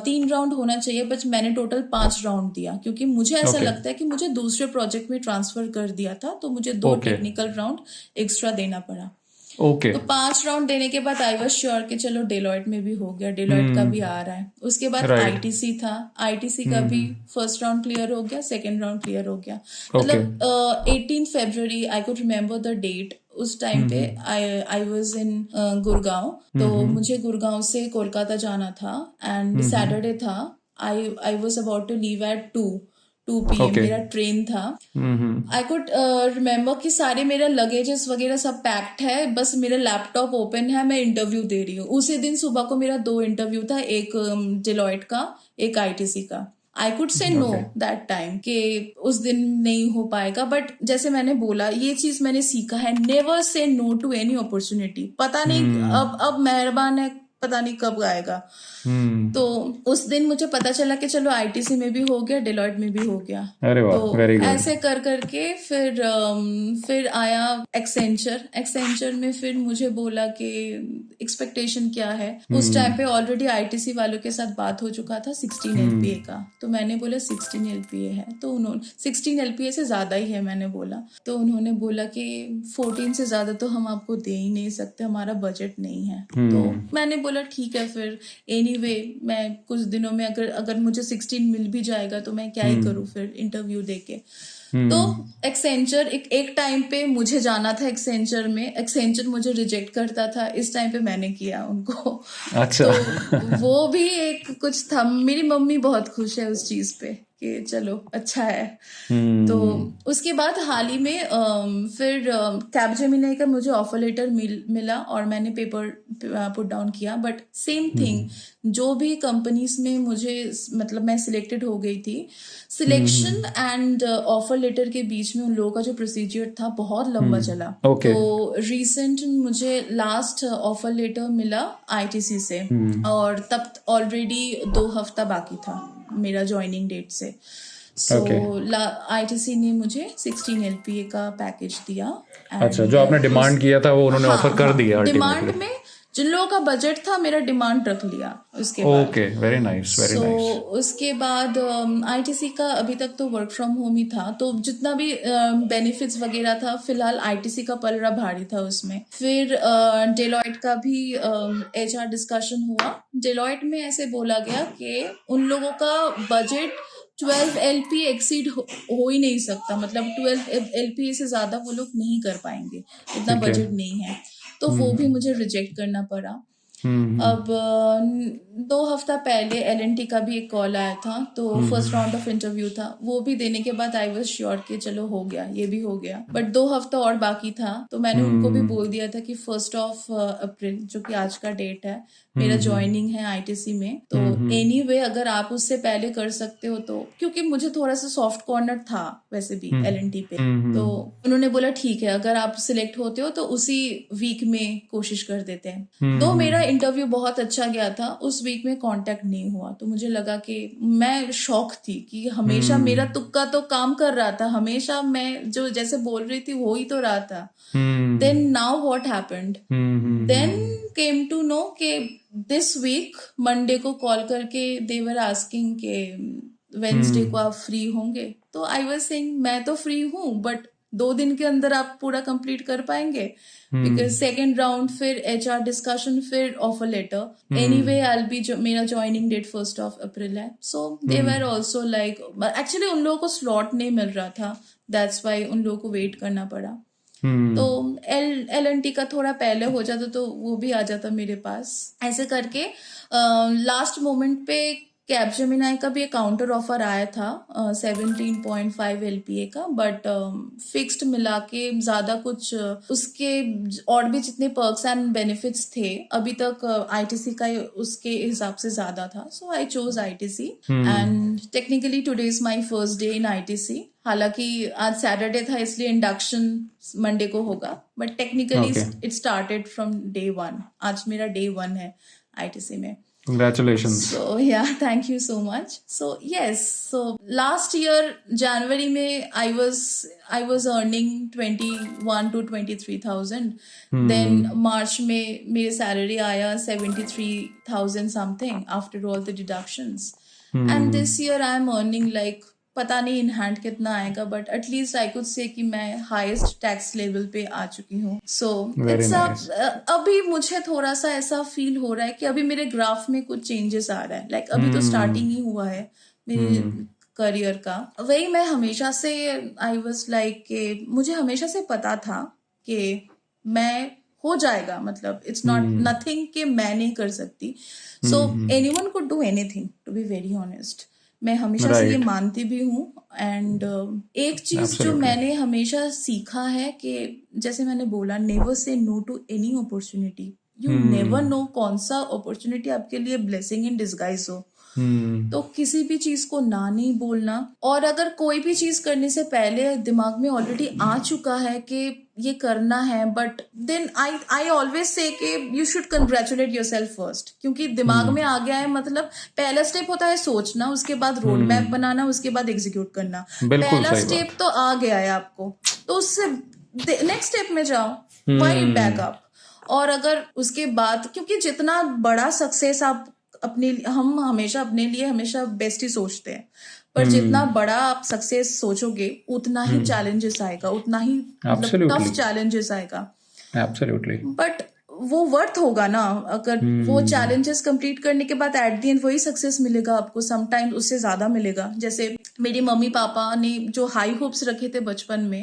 3 राउंड होना चाहिए, बट मैंने टोटल 5 राउंड दिया, क्योंकि मुझे ऐसा लगता है कि मुझे दूसरे प्रोजेक्ट में ट्रांसफर कर दिया था, तो मुझे 2 टेक्निकल राउंड एक्स्ट्रा देना पड़ा। तो 5 राउंड देने के बाद आई वाज श्योर कि चलो डेलॉयट में भी हो गया, डेलॉयट का भी आ रहा है। उसके बाद आईटीसी था, आईटीसी का भी फर्स्ट राउंड क्लियर हो गया, सेकेंड राउंड क्लियर हो गया। मतलब 18 फरवरी, I could remember the date. उस टाइम पे आई वाज इन गुड़गांव, तो मुझे गुड़गांव से कोलकाता जाना था, एंड सैटरडे था। I was about to leave at 2 PM मेरा ट्रेन था। आई कुड रिमेम्बर कि सारे मेरा लगेजेस वगैरह सब पैक्ड है, बस मेरा लैपटॉप ओपन है, मैं इंटरव्यू दे रही हूँ। उसी दिन सुबह को मेरा 2 इंटरव्यू था, एक डेलॉयट का, एक आईटीसी का। I could say know that time कि उस दिन नहीं हो पाएगा, बट जैसे मैंने बोला, ये चीज मैंने सीखा है, never say no to any opportunity. पता नहीं अब मेहरबान है पता नहीं कब आएगा। हम्म। तो उस दिन मुझे पता चला कि चलो आईटीसी में भी हो गया, डेलॉयट में भी हो गया। अरे वाह, तो वेरी गुड। ऐसे कर करके फिर आया एक्सेंचर में। फिर मुझे बोला कि एक्सपेक्टेशन क्या है। उस टाइम पे ऑलरेडी आईटीसी वालों के साथ बात हो चुका था 16 एलपीए का। तो मैंने बोला 16 एलपीए है, तो उन्होंने 16 एलपीए से ज्यादा ही है मैंने बोला। तो उन्होंने बोला कि 14 से ज्यादा तो हम आपको दे ही नहीं सकते, हमारा बजट नहीं है। तो मैंने बोला ठीक है फिर, एनीवे मैं कुछ दिनों में अगर मुझे 16 मिल भी जाएगा तो मैं क्या ही करूँ फिर इंटरव्यू देके। तो एक्सेंचर एक टाइम पे मुझे जाना था एक्सेंचर में, एक्सेंचर मुझे रिजेक्ट करता था, इस टाइम पे मैंने किया उनको। अच्छा। तो वो भी एक कुछ था। मेरी मम्मी बहुत खुश है उस चीज पे कि चलो अच्छा है। तो उसके बाद हाल ही में फिर कैपजेमिनी का मुझे ऑफर लेटर मिला और मैंने पेपर पुट डाउन किया। बट सेम थिंग, जो भी कंपनीज में मुझे मतलब मैं सिलेक्टेड हो गई थी, सिलेक्शन एंड ऑफर लेटर के बीच में उन लोगों का जो प्रोसीजर था बहुत लंबा चला। Okay. तो रिसेंट मुझे लास्ट ऑफर लेटर मिला आईटीसी से और तब ऑलरेडी 2 हफ्ता बाकी था मेरा ज्वाइनिंग डेट से। सो आईटीसी ने मुझे 16 एलपीए का पैकेज दिया। अच्छा, जो आपने डिमांड किया था वो उन्होंने ऑफर कर दिया डिमांड में जिन लोगों का बजट था मेरा डिमांड रख लिया उसके बाद। Okay, very nice, very nice. उसके बाद आईटीसी का अभी तक तो वर्क फ्रॉम होम ही था, तो जितना भी बेनिफिट्स वगैरह था फिलहाल आईटीसी का पलड़ा भारी था उसमें। फिर डेलॉयट का भी एचआर डिस्कशन हुआ। डेलॉयट में ऐसे बोला गया कि उन लोगों का बजट 12 एलपी एक्सीड हो ही नहीं सकता, मतलब 12 एलपी से ज्यादा वो लोग नहीं कर पाएंगे, इतना बजट नहीं है। तो वो भी मुझे रिजेक्ट करना पड़ा। अब 2 हफ्ता पहले एलएनटी का भी एक कॉल आया था, तो फर्स्ट राउंड ऑफ इंटरव्यू था, वो भी देने के बाद आई वाज श्योर कि चलो हो गया, ये भी हो गया। बट 2 हफ्ता और बाकी था, तो मैंने उनको भी बोल दिया था कि 1 अप्रैल जो कि आज का डेट है, मेरा ज्वाइनिंग है आईटीसी में। तो एनीवे अगर आप उससे पहले कर सकते हो तो, क्योंकि मुझे थोड़ा सा सॉफ्ट कॉर्नर था वैसे भी एलएनटी पे। तो उन्होंने बोला ठीक है, अगर आप सिलेक्ट होते हो तो उसी वीक में कोशिश कर देते हैं। तो मेरा इंटरव्यू बहुत अच्छा गया था, उस वीक में कांटेक्ट नहीं हुआ। तो मुझे लगा कि मैं शॉक थी कि हमेशा मेरा तुक्का तो काम कर रहा था, हमेशा मैं जो जैसे बोल रही थी वो ही तो रहा था। Then now what happened, then came to know कि दिस वीक मंडे को कॉल करके दे वर आस्किंग के वेंसडे को आप फ्री होंगे। तो आई वाज सेइंग मैं तो फ्री हूँ, बट 2 दिन के अंदर आप पूरा कंप्लीट कर पाएंगे? बिकॉज सेकेंड राउंड, फिर एचआर डिस्कशन, फिर offer letter. Anyway I will be, मेरा ज्वाइनिंग डेट 1 अप्रैल है। So they were also like, actually उन लोगों को स्लॉट नहीं मिल रहा था, दैट्स वाई उन लोगों को वेट करना पड़ा। तो एलएनटी का थोड़ा पहले हो जाता तो वो भी आ जाता मेरे पास। ऐसे करके लास्ट मोमेंट पे कैपजेमिनी का भी एक काउंटर ऑफर आया था 17.5 एलपीए का, बट फिक्स्ड मिला के ज्यादा कुछ उसके और भी जितने पर्क्स एंड बेनिफिट्स थे अभी तक आईटीसी का उसके हिसाब से ज्यादा था। So I chose ITC and technically today is my first day in ITC. हालांकि आज सैटरडे था इसलिए इंडक्शन मंडे को होगा, but technically it started from day 1। आज मेरा डे 1 है आईटीसी में। Congratulations. So yeah, thank you so much. So yes, so last year January में I was earning 21 to 23,000. Then March में मेरे salary आया 73,000 something after all the deductions. And this year I am earning like, पता नहीं in hand कितना आएगा, but at least I could say कि मैं हाईएस्ट टैक्स लेवल पे आ चुकी हूँ। सो इट्स अभी मुझे थोड़ा सा ऐसा फील हो रहा है कि अभी मेरे ग्राफ में कुछ चेंजेस आ रहा है। लाइक अभी तो स्टार्टिंग ही हुआ है मेरे करियर का। वही मैं हमेशा से आई वाज लाइक कि मुझे हमेशा से पता था कि मैं हो जाएगा, मतलब इट्स नॉट नथिंग कि मैं नहीं कर सकती। So anyone could do anything, to be very honest. मैं हमेशा से ये मानती भी हूँ। एंड एक चीज जो मैंने हमेशा सीखा है कि जैसे मैंने बोला, never say no to any opportunity. You never know कौन सा अपॉर्चुनिटी आपके लिए ब्लेसिंग इन डिस्गाइज हो। तो किसी भी चीज को ना नहीं बोलना, और अगर कोई भी चीज करने से पहले दिमाग में ऑलरेडी आ चुका है कि ये करना है, but then I always say कि you should congratulate yourself first, क्योंकि दिमाग में आ गया है, मतलब पहला स्टेप होता है सोचना, उसके बाद रोड मैप बनाना, उसके बाद एग्जीक्यूट करना। पहला स्टेप तो आ गया है आपको, तो उससे नेक्स्ट स्टेप में जाओ, वाई बैकअप। और अगर उसके बाद, क्योंकि जितना बड़ा सक्सेस आप हम हमेशा अपने लिए हमेशा बेस्ट ही सोचते हैं, पर जितना बड़ा आप सक्सेस सोचोगे उतना ही चैलेंजेस आएगा, उतना ही मतलब टफ चैलेंजेस आएगा। एब्सोल्युटली। बट वो वर्थ होगा ना, अगर वो चैलेंजेस कंप्लीट करने के बाद एट द एंड वही सक्सेस मिलेगा आपको, समटाइम्स उससे ज्यादा मिलेगा। जैसे मेरी मम्मी पापा ने जो हाई होप्स रखे थे बचपन में,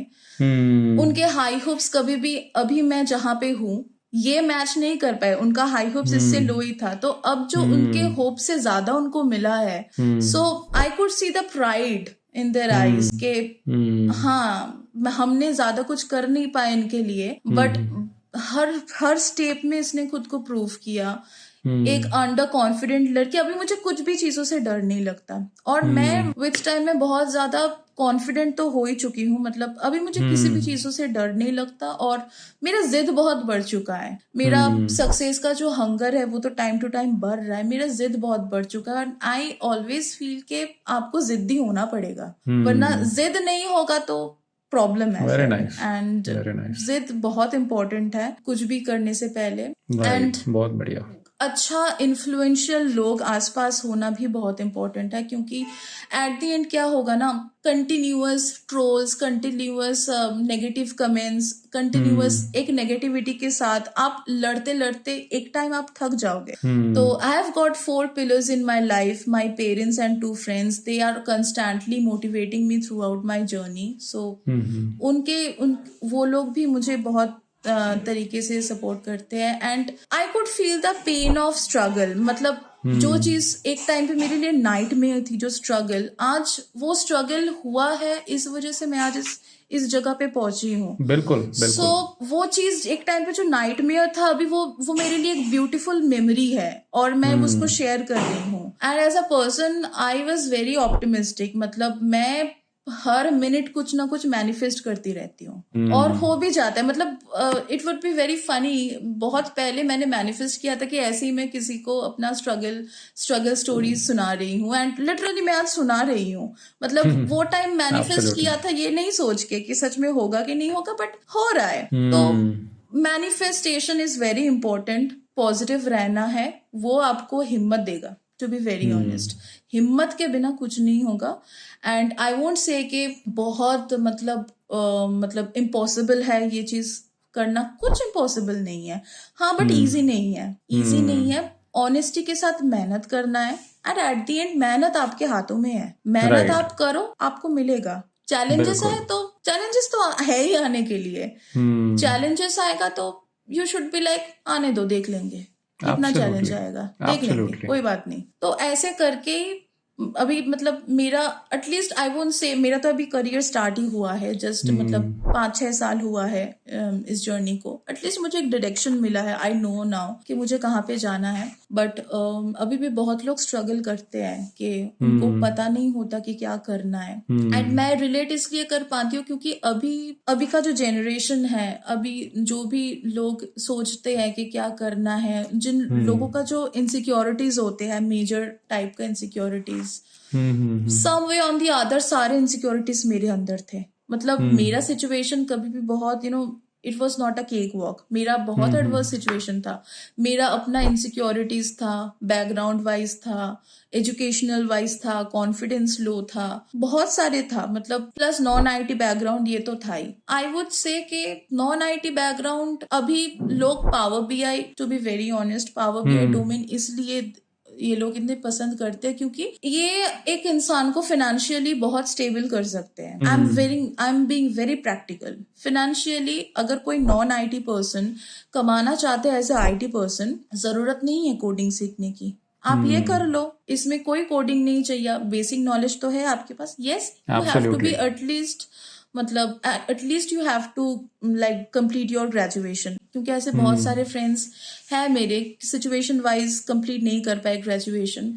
उनके हाई होप्स कभी भी अभी मैं जहां पे हूँ ये मैच नहीं कर पाए, उनका हाई होप्स इससे लो ही था। तो अब जो उनके होप से ज्यादा उनको मिला है, so I could see the pride in their eyes के हाँ हमने ज्यादा कुछ कर नहीं पाए इनके लिए, बट हर स्टेप में इसने खुद को प्रूव किया। एक अंडर कॉन्फिडेंट लड़की, अभी मुझे कुछ भी चीजों से डर नहीं लगता, और मैं विथ टाइम में बहुत ज्यादा कॉन्फिडेंट तो हो ही चुकी हूँ। मतलब अभी मुझे किसी भी चीजों से डर नहीं लगता, और मेरा जिद बहुत बढ़ चुका है। मेरा सक्सेस का जो हंगर है वो तो टाइम टू टाइम बढ़ रहा है, मेरा जिद बहुत बढ़ चुका है। आई ऑलवेज फील के आपको जिद्दी होना पड़ेगा, वरना जिद नहीं होगा तो प्रॉब्लम है। Very nice. एंड जिद बहुत इंपॉर्टेंट है कुछ भी करने से पहले। एंड बहुत बढ़िया, अच्छा इन्फ्लुएंशियल लोग आसपास होना भी बहुत इंपॉर्टेंट है, क्योंकि एट द एंड क्या होगा ना, continuous trolls, continuous negative comments, continuous एक नेगेटिविटी के साथ आप लड़ते लड़ते एक टाइम आप थक जाओगे। तो I have got 4 pillars in my life, my parents and 2 friends, they are constantly motivating me throughout my journey. So वो लोग भी मुझे बहुत तरीके से सपोर्ट करते हैं। And I could feel the pain of struggle, मतलब जो चीज एक टाइम पे मेरे लिए नाइटमेयर थी, जो स्ट्रगल, आज वो स्ट्रगल हुआ है, इस वजह से मैं आज इस जगह पे पहुंची हूँ। बिल्कुल। सो वो चीज एक टाइम पे जो नाइटमेयर था, अभी वो मेरे लिए एक ब्यूटीफुल मेमोरी है, और मैं उसको शेयर कर रही हूँ। And as a person I was very optimistic, मतलब मैं हर मिनट कुछ ना कुछ मैनिफेस्ट करती रहती हूँ, और हो भी जाता है। मतलब it would be very funny, बहुत पहले मैंने मैनिफेस्ट किया था कि ऐसे ही मैं किसी को अपना स्ट्रगल स्टोरीज सुना रही हूँ, एंड लिटरली मैं आज सुना रही हूँ। मतलब वो टाइम मैनिफेस्ट किया था ये नहीं सोच के कि सच में होगा कि नहीं होगा, बट हो रहा है। तो manifestation is very important, positive रहना है, वो आपको हिम्मत देगा। टू बी वेरी ऑनेस्ट, हिम्मत के बिना कुछ नहीं होगा। एंड आई वोंट से कि बहुत मतलब इम्पॉसिबल है ये चीज करना, कुछ इम्पॉसिबल नहीं है। हाँ, बट इजी नहीं है, इजी नहीं है। ऑनेस्टी के साथ मेहनत करना है, एंड एट द एंड मेहनत आपके हाथों में है, मेहनत आप करो, आपको मिलेगा। चैलेंजेस है तो चैलेंजेस तो है ही आने के लिए, चैलेंजेस आएगा तो यू शुड बी लाइक आने दो, देख लेंगे कितना चैलेंज आएगा, देख लेंगे, कोई बात नहीं। तो ऐसे करके अभी मतलब मेरा एटलीस्ट आई वोंट से मेरा तो अभी करियर स्टार्ट ही हुआ है, जस्ट मतलब 5-6 साल हुआ है इस जर्नी को। एटलीस्ट मुझे एक डायरेक्शन मिला है, आई नो नाउ कि मुझे कहाँ पे जाना है। बट अभी भी बहुत लोग स्ट्रगल करते हैं कि उनको पता नहीं होता कि क्या करना है। एंड मैं रिलेट इसलिए कर पाती हूँ क्योंकि अभी का जो जनरेशन है, अभी जो भी लोग सोचते हैं कि क्या करना है, जिन लोगों का जो इनसिक्योरिटीज होते हैं, मेजर टाइप का insecurities, some way on the other सारे इनसिक्योरिटीज मेरे अंदर थे। मतलब मेरा सिचुएशन कभी भी बहुत it was not a cake walk, मेरा बहुत एडवर्स सिचुएशन था। मेरा अपना इनसिक्योरिटीज था, बैकग्राउंड वाइज था, एजुकेशनल वाइज था, कॉन्फिडेंस लो था, बहुत सारे था। मतलब प्लस नॉन आईटी बैकग्राउंड ये तो था ही। आई वुड से कि नॉन आईटी बैकग्राउंड, अभी लोग power BI, to be very honest, power BI domain इसलिए ये लोग इतने पसंद करते हैं क्योंकि ये एक इंसान को फाइनेंशियली बहुत स्टेबल कर सकते हैं। I am being very practical. Financially अगर कोई नॉन आईटी पर्सन कमाना चाहते हैं एज ए आईटी पर्सन, जरूरत नहीं है कोडिंग सीखने की, आप ये कर लो, इसमें कोई कोडिंग नहीं चाहिए, बेसिक नॉलेज तो है आपके पास। Yes, you have to be at least मतलब at least you have to like complete your graduation, क्योंकि ऐसे बहुत सारे फ्रेंड्स हैं मेरे सिचुएशन वाइज कंप्लीट नहीं कर पाए ग्रेजुएशन।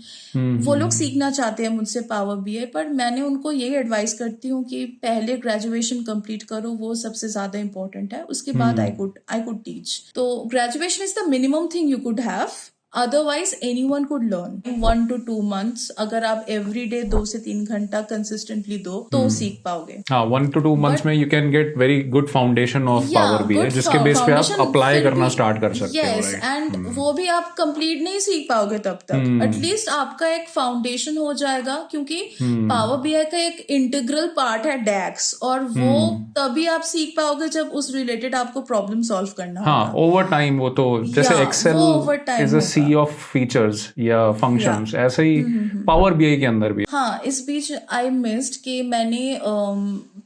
वो लोग सीखना चाहते हैं मुझसे पावर बीआई, पर मैंने उनको यही एडवाइस करती हूँ कि पहले ग्रेजुएशन कंप्लीट करो, वो सबसे ज्यादा इंपॉर्टेंट है, उसके बाद आई कुड टीच। तो graduation is the minimum thing you could have, otherwise anyone could learn 1 to 2 months। अगर आप एवरी डे 2 से 3 घंटा कंसिस्टेंटली दो तो सीख पाओगे। हाँ, 1 to 2 months में you can get very good foundation of power BI, जिसके बेस पे आप अप्लाई करना स्टार्ट कर सकते हो। यस, एंड वो भी आप कंप्लीट नहीं सीख पाओगे तब तक, एटलीस्ट आपका एक फाउंडेशन हो जाएगा, क्योंकि पावर बीआई का एक इंटीग्रल पार्ट है डैक्स, और वो तभी आप सीख पाओगे जब उस रिलेटेड आपको प्रॉब्लम सॉल्व करना होगा। हाँ, ओवर टाइम वो तो जैसे Excel is a sea of features या फंक्शंस, ऐसे ही पावर बीआई के अंदर भी। हाँ, इस बीच आई मिस्ड कि मैंने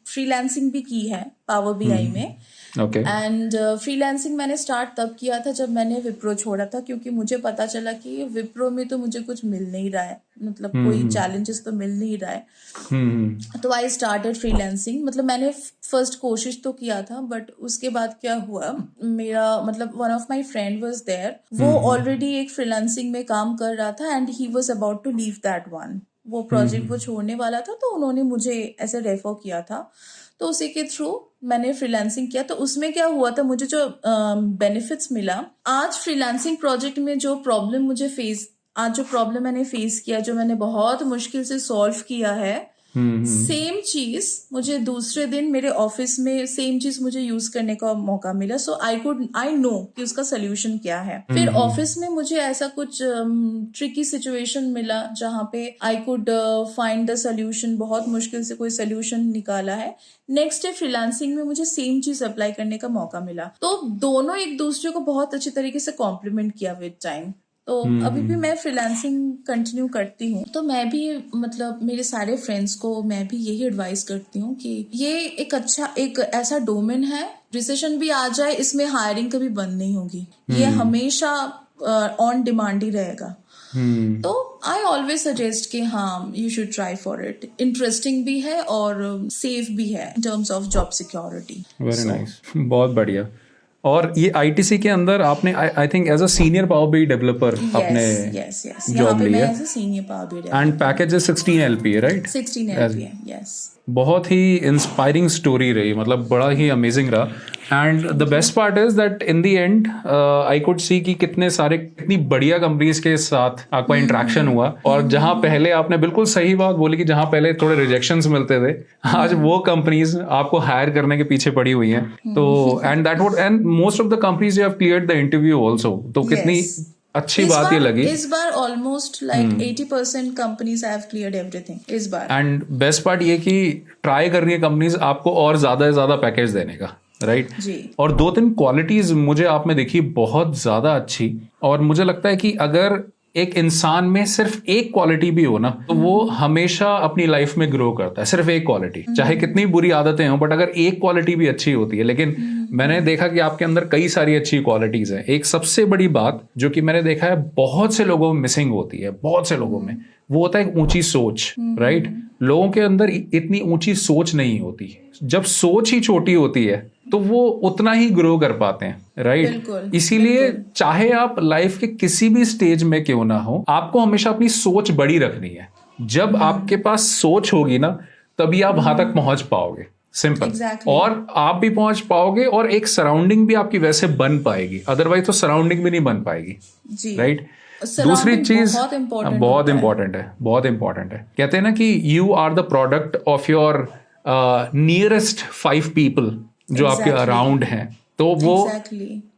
फ्रीलांसिंग भी की है पावर बीआई में। ओके। एंड फ्रीलांसिंग मैंने स्टार्ट तब किया था जब मैंने विप्रो छोड़ा था, क्योंकि मुझे पता चला कि विप्रो में तो मुझे कुछ मिल नहीं रहा है, मतलब कोई चैलेंजेस तो मिल नहीं रहा है। तो आई स्टार्टेड फ्रीलांसिंग। मतलब मैंने फर्स्ट कोशिश तो किया था, बट उसके बाद क्या हुआ, मेरा मतलब one of my friend was there, वो ऑलरेडी एक फ्रीलांसिंग में काम कर रहा था and he was about to leave that one. वो प्रोजेक्ट वो छोड़ने वाला था, तो उन्होंने मुझे ऐसे रेफर किया था, तो उसी के थ्रू मैंने फ्रीलांसिंग किया। तो उसमें क्या हुआ था, मुझे जो बेनिफिट्स मिला, आज फ्रीलांसिंग प्रोजेक्ट में जो प्रॉब्लम मैंने फेस किया, जो मैंने बहुत मुश्किल से सॉल्व किया है, सेम चीज मुझे दूसरे दिन मेरे ऑफिस में सेम चीज मुझे यूज करने का मौका मिला। सो आई नो कि उसका सोल्यूशन क्या है। फिर ऑफिस में मुझे ऐसा कुछ ट्रिकी सिचुएशन मिला जहां पे I could find the solution, बहुत मुश्किल से कोई सोल्यूशन निकाला है। नेक्स्ट डे फ्रीलांसिंग में मुझे सेम चीज अप्लाई करने का मौका मिला, तो दोनों एक दूसरे को बहुत अच्छी तरीके से कॉम्प्लीमेंट किया विद टाइम। तो अभी भी मैं फ्रीलांसिंग कंटिन्यू करती हूँ। तो मैं भी मतलब मेरे सारे फ्रेंड्स को मैं भी यही एडवाइस करती हूँ कि ये एक ऐसा डोमेन है, रिसेशन भी आ जाए इसमें हायरिंग कभी बंद नहीं होगी, ये हमेशा ऑन डिमांड ही रहेगा। तो आई ऑलवेज सजेस्ट कि हाँ, you should try for it. Interesting भी है और सेफ भी है in terms of job security. Very nice, बहुत बढ़िया। और ये आईटीसी के अंदर आपने I think as a senior power BI developer आपने जॉब ली है, senior power BI and package is 16 LPA, right? 16 LPA, yes. बहुत ही इंस्पायरिंग स्टोरी रही, मतलब बड़ा ही अमेजिंग रहा। And the best part is that in the and I could सी कि कितनी बढ़िया कंपनीज के साथ आपका इंटरेक्शन हुआ, और जहां पहले आपने बिल्कुल सही बात बोली कि जहां पहले थोड़े रिजेक्शंस मिलते थे, आज वो कंपनीज आपको हायर करने के पीछे पड़ी हुई हैं। तो and most of the companies you have cleared the interview also. तो कितनी अच्छी बात ये लगी। इस बार almost like 80% companies have cleared everything इस बार। एंड बेस्ट पार्ट ये कि ट्राई कर रही है कंपनीज आपको और ज्यादा से ज्यादा पैकेज देने का, राइट? जी। और 2-3 क्वालिटीज मुझे आप में देखी बहुत ज्यादा अच्छी, और मुझे लगता है कि अगर एक इंसान में सिर्फ एक क्वालिटी भी हो ना, तो वो हमेशा अपनी लाइफ में ग्रो करता है। सिर्फ एक क्वालिटी, चाहे कितनी बुरी आदतें हो, बट अगर एक क्वालिटी भी अच्छी होती है। लेकिन मैंने देखा कि आपके अंदर कई सारी अच्छी क्वालिटीज हैं। एक सबसे बड़ी बात जो कि मैंने देखा है बहुत से लोगों में मिसिंग होती है, बहुत से लोगों में, वो होता है एक ऊंची सोच, राइट? लोगों के अंदर इतनी ऊंची सोच नहीं होती। जब सोच ही छोटी होती है तो वो उतना ही ग्रो कर पाते हैं, राइट? इसीलिए चाहे आप लाइफ के किसी भी स्टेज में क्यों ना हो, आपको हमेशा अपनी सोच बड़ी रखनी है। जब आपके पास सोच होगी ना, तभी आप वहां तक पहुंच पाओगे। सिंपल। और आप भी पहुंच पाओगे, और एक सराउंडिंग भी आपकी वैसे बन पाएगी, अदरवाइज तो सराउंडिंग भी नहीं बन पाएगी, राइट? दूसरी चीज बहुत इंपॉर्टेंट है। कहते हैं ना कि you are the product of your nearest 5 people जो आपके अराउंड हैं। तो वो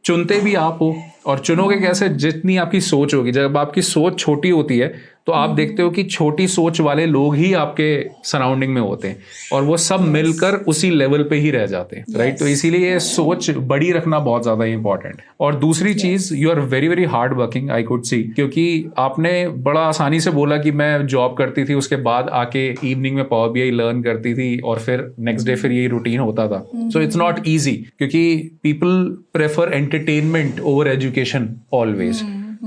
चुनते भी आप हो, और चुनोगे कैसे? जितनी आपकी सोच होगी। जब आपकी सोच छोटी होती है तो आप देखते हो कि छोटी सोच वाले लोग ही आपके सराउंडिंग में होते हैं, और वो सब मिलकर उसी लेवल पे ही रह जाते हैं, राइट? तो इसीलिए सोच बड़ी रखना बहुत ज्यादा इंपॉर्टेंट है। और दूसरी चीज, you are very very hard working, I could see, क्योंकि आपने बड़ा आसानी से बोला कि मैं जॉब करती थी, उसके बाद आके इवनिंग में पावर बीआई लर्न करती थी, और फिर नेक्स्ट डे फिर यही रूटीन होता था। सो इट्स नॉट ईजी, क्योंकि people prefer entertainment over education always.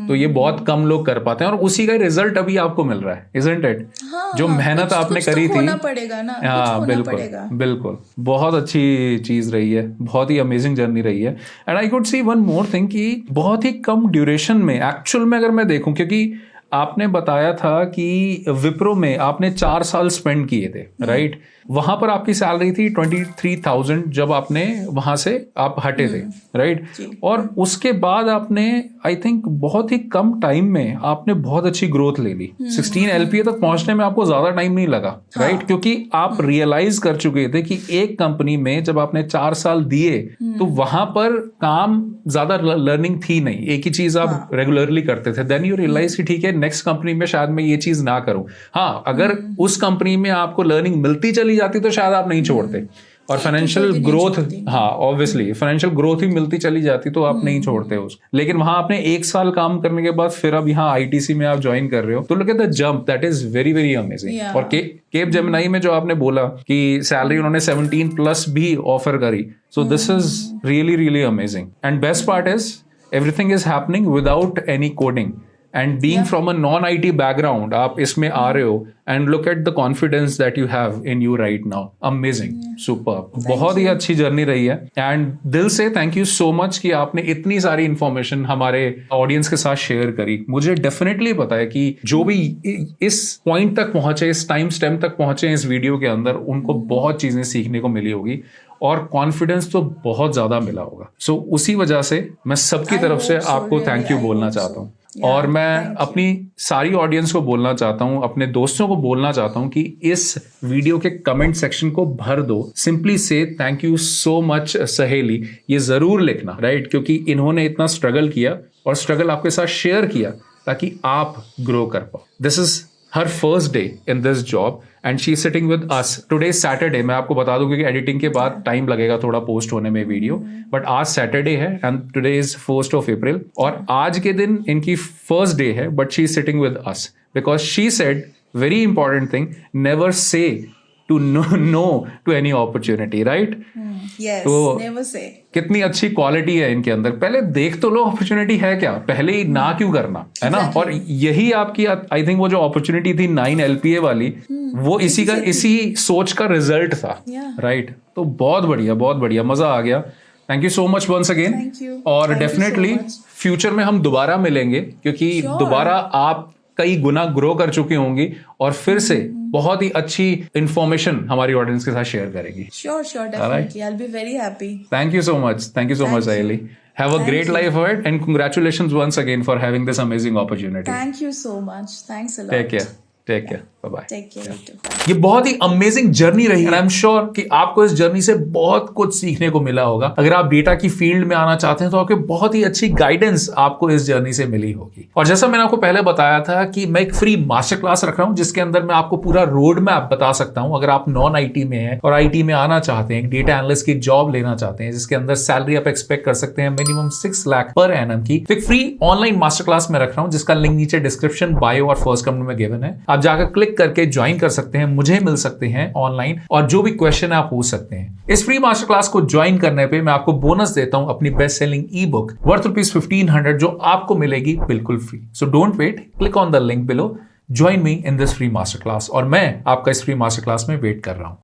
तो ये बहुत कम लोग कर पाते हैं और उसी का रिजल्ट अभी आपको मिल रहा है, isn't it? हाँ, जो मेहनत आपने कुछ करी तो थी, होना पड़ेगा ना, कुछ हाँ होना बिल्कुल पड़ेगा। बिल्कुल, बहुत अच्छी चीज रही है, बहुत ही अमेजिंग जर्नी रही है। And I could C one more thing कि बहुत ही कम ड्यूरेशन में एक्चुअल में अगर मैं देखूं, क्योंकि आपने बताया था कि विप्रो में आपने 4 साल स्पेंड किए थे, राइट? वहां पर आपकी सैलरी थी 23,000 जब आपने वहां से आप हटे थे, राइट? और उसके बाद आपने आई थिंक बहुत ही कम टाइम में आपने बहुत अच्छी ग्रोथ ले ली। 16 LPA तक पहुंचने में आपको ज्यादा टाइम नहीं लगा, राइट? क्योंकि आप रियलाइज कर चुके थे कि एक कंपनी में जब आपने 4 साल दिए तो वहां पर काम ज्यादा लर्निंग थी नहीं, एक ही चीज आप रेगुलरली करते थे। देन यू रियलाइज कि ठीक है, नेक्स्ट कंपनी में शायद मैं ये चीज ना करूं। हाँ, अगर उस कंपनी में आपको लर्निंग मिलती चली जाती तो शायद आप नहीं छोड़ते, और फाइनेंशियल ग्रोथ, हाँ ऑब्वियसली फाइनेंशियल ग्रोथ ही मिलती चली जाती तो आप नहीं छोड़ते उसको। लेकिन वहां आपने 1 साल काम करने के बाद फिर अब यहाँ ITC में आप ज्वाइन कर रहे हो, तो look at the jump, that is very very amazing. और केप जेमिनी में जो आपने बोला कि सैलरी उन्होंने 17 प्लस भी ऑफर करी, so this is really really amazing. And best part is everything is happening without any coding and being from a non IT background, आप इसमें आ रहे हो and look at the confidence that you have in you right now. Amazing, super, बहुत ही अच्छी journey रही है। And दिल से थैंक यू सो मच कि आपने इतनी सारी इंफॉर्मेशन हमारे ऑडियंस के साथ शेयर करी। मुझे डेफिनेटली पता है कि जो भी इस पॉइंट तक पहुंचे, इस टाइम स्टेप तक पहुंचे इस वीडियो के अंदर, उनको बहुत चीजें सीखने को मिली होगी और कॉन्फिडेंस तो बहुत ज्यादा मिला होगा। सो उसी वजह से मैं सबकी तरफ से आपको थैंक यू बोलना चाहता हूँ। और मैं अपनी सारी ऑडियंस को बोलना चाहता हूं, अपने दोस्तों को बोलना चाहता हूं कि इस वीडियो के कमेंट सेक्शन को भर दो, सिंपली से थैंक यू सो मच सहेली, ये जरूर लिखना, राइट? क्योंकि इन्होंने इतना स्ट्रगल किया और स्ट्रगल आपके साथ शेयर किया ताकि आप ग्रो कर पाओ। This is her first day in this job and she is sitting with us. Today Saturday, मैं आपको बता दूं क्योंकि एडिटिंग के बाद टाइम लगेगा थोड़ा पोस्ट होने में वीडियो, बट आज सैटरडे है एंड टुडे इज 1 अप्रैल, और आज के दिन इनकी फर्स्ट डे है, but she is sitting with us because she said very important thing, never say to no to any opportunity, right? तो नेवर से कितनी अच्छी क्वालिटी है इनके अंदर। पहले देख तो लो अपॉर्चुनिटी है क्या, पहले ही ना क्यों करना, है ना? और यही आपकी आई थिंक वो जो अपॉर्चुनिटी थी 9 LPA वाली, वो इसी सोच का रिजल्ट था, राइट? तो बहुत बढ़िया, मजा आ गया। Thank you so much once again, और डेफिनेटली फ्यूचर में हम दोबारा मिलेंगे क्योंकि दोबारा आप कई गुना ग्रो कर चुकी होंगी और फिर से बहुत ही अच्छी इंफॉर्मेशन हमारी ऑडियंस के साथ शेयर करेगी। Sure, definitely. I'll be very happy. Thank you so much, Ayeli. Have a great life ahead and congratulations once again for having this amazing opportunity. Thank you so much. Thanks a lot. Take care. Bye-bye. Take care. ये बहुत ही amazing journey रही है। I am sure कि आपको इस journey से बहुत कुछ सीखने को मिला होगा। अगर आप डेटा की फील्ड में आना चाहते हैं तो आपको बहुत ही अच्छी गाइडेंस आपको इस जर्नी से मिली होगी। और जैसा मैंने आपको पहले बताया था कि मैं एक फ्री मास्टर क्लास रख रहा हूं जिसके अंदर मैं आपको पूरा रोड मैप बता सकता हूं। अगर आप नॉन IT में हैं और IT में आना चाहते हैं, एक डेटा एनालिस्ट की जॉब लेना चाहते हैं जिसके अंदर सैलरी आप एक्सपेक्ट कर सकते हैं मिनिमम 6 लाख पर एनम की, तो एक फ्री ऑनलाइन मास्टर क्लास में रख रहा हूं जिसका लिंक नीचे डिस्क्रिप्शन, बायो और फर्स्ट कमेंट में गिवन है। आप जाकर क्लिक करके ज्वाइन कर सकते हैं, मुझे मिल सकते हैं ऑनलाइन और जो भी क्वेश्चन है आप पूछ सकते हैं। इस फ्री मास्टर क्लास को ज्वाइन करने पे मैं आपको बोनस देता हूं, अपनी best selling e book worth ₹1500 जो आपको मिलेगी बिल्कुल free. So don't wait, click on the link below, join me in this free master class, और मैं आपका इस फ्री मास्टर क्लास में वेट कर रहा हूं।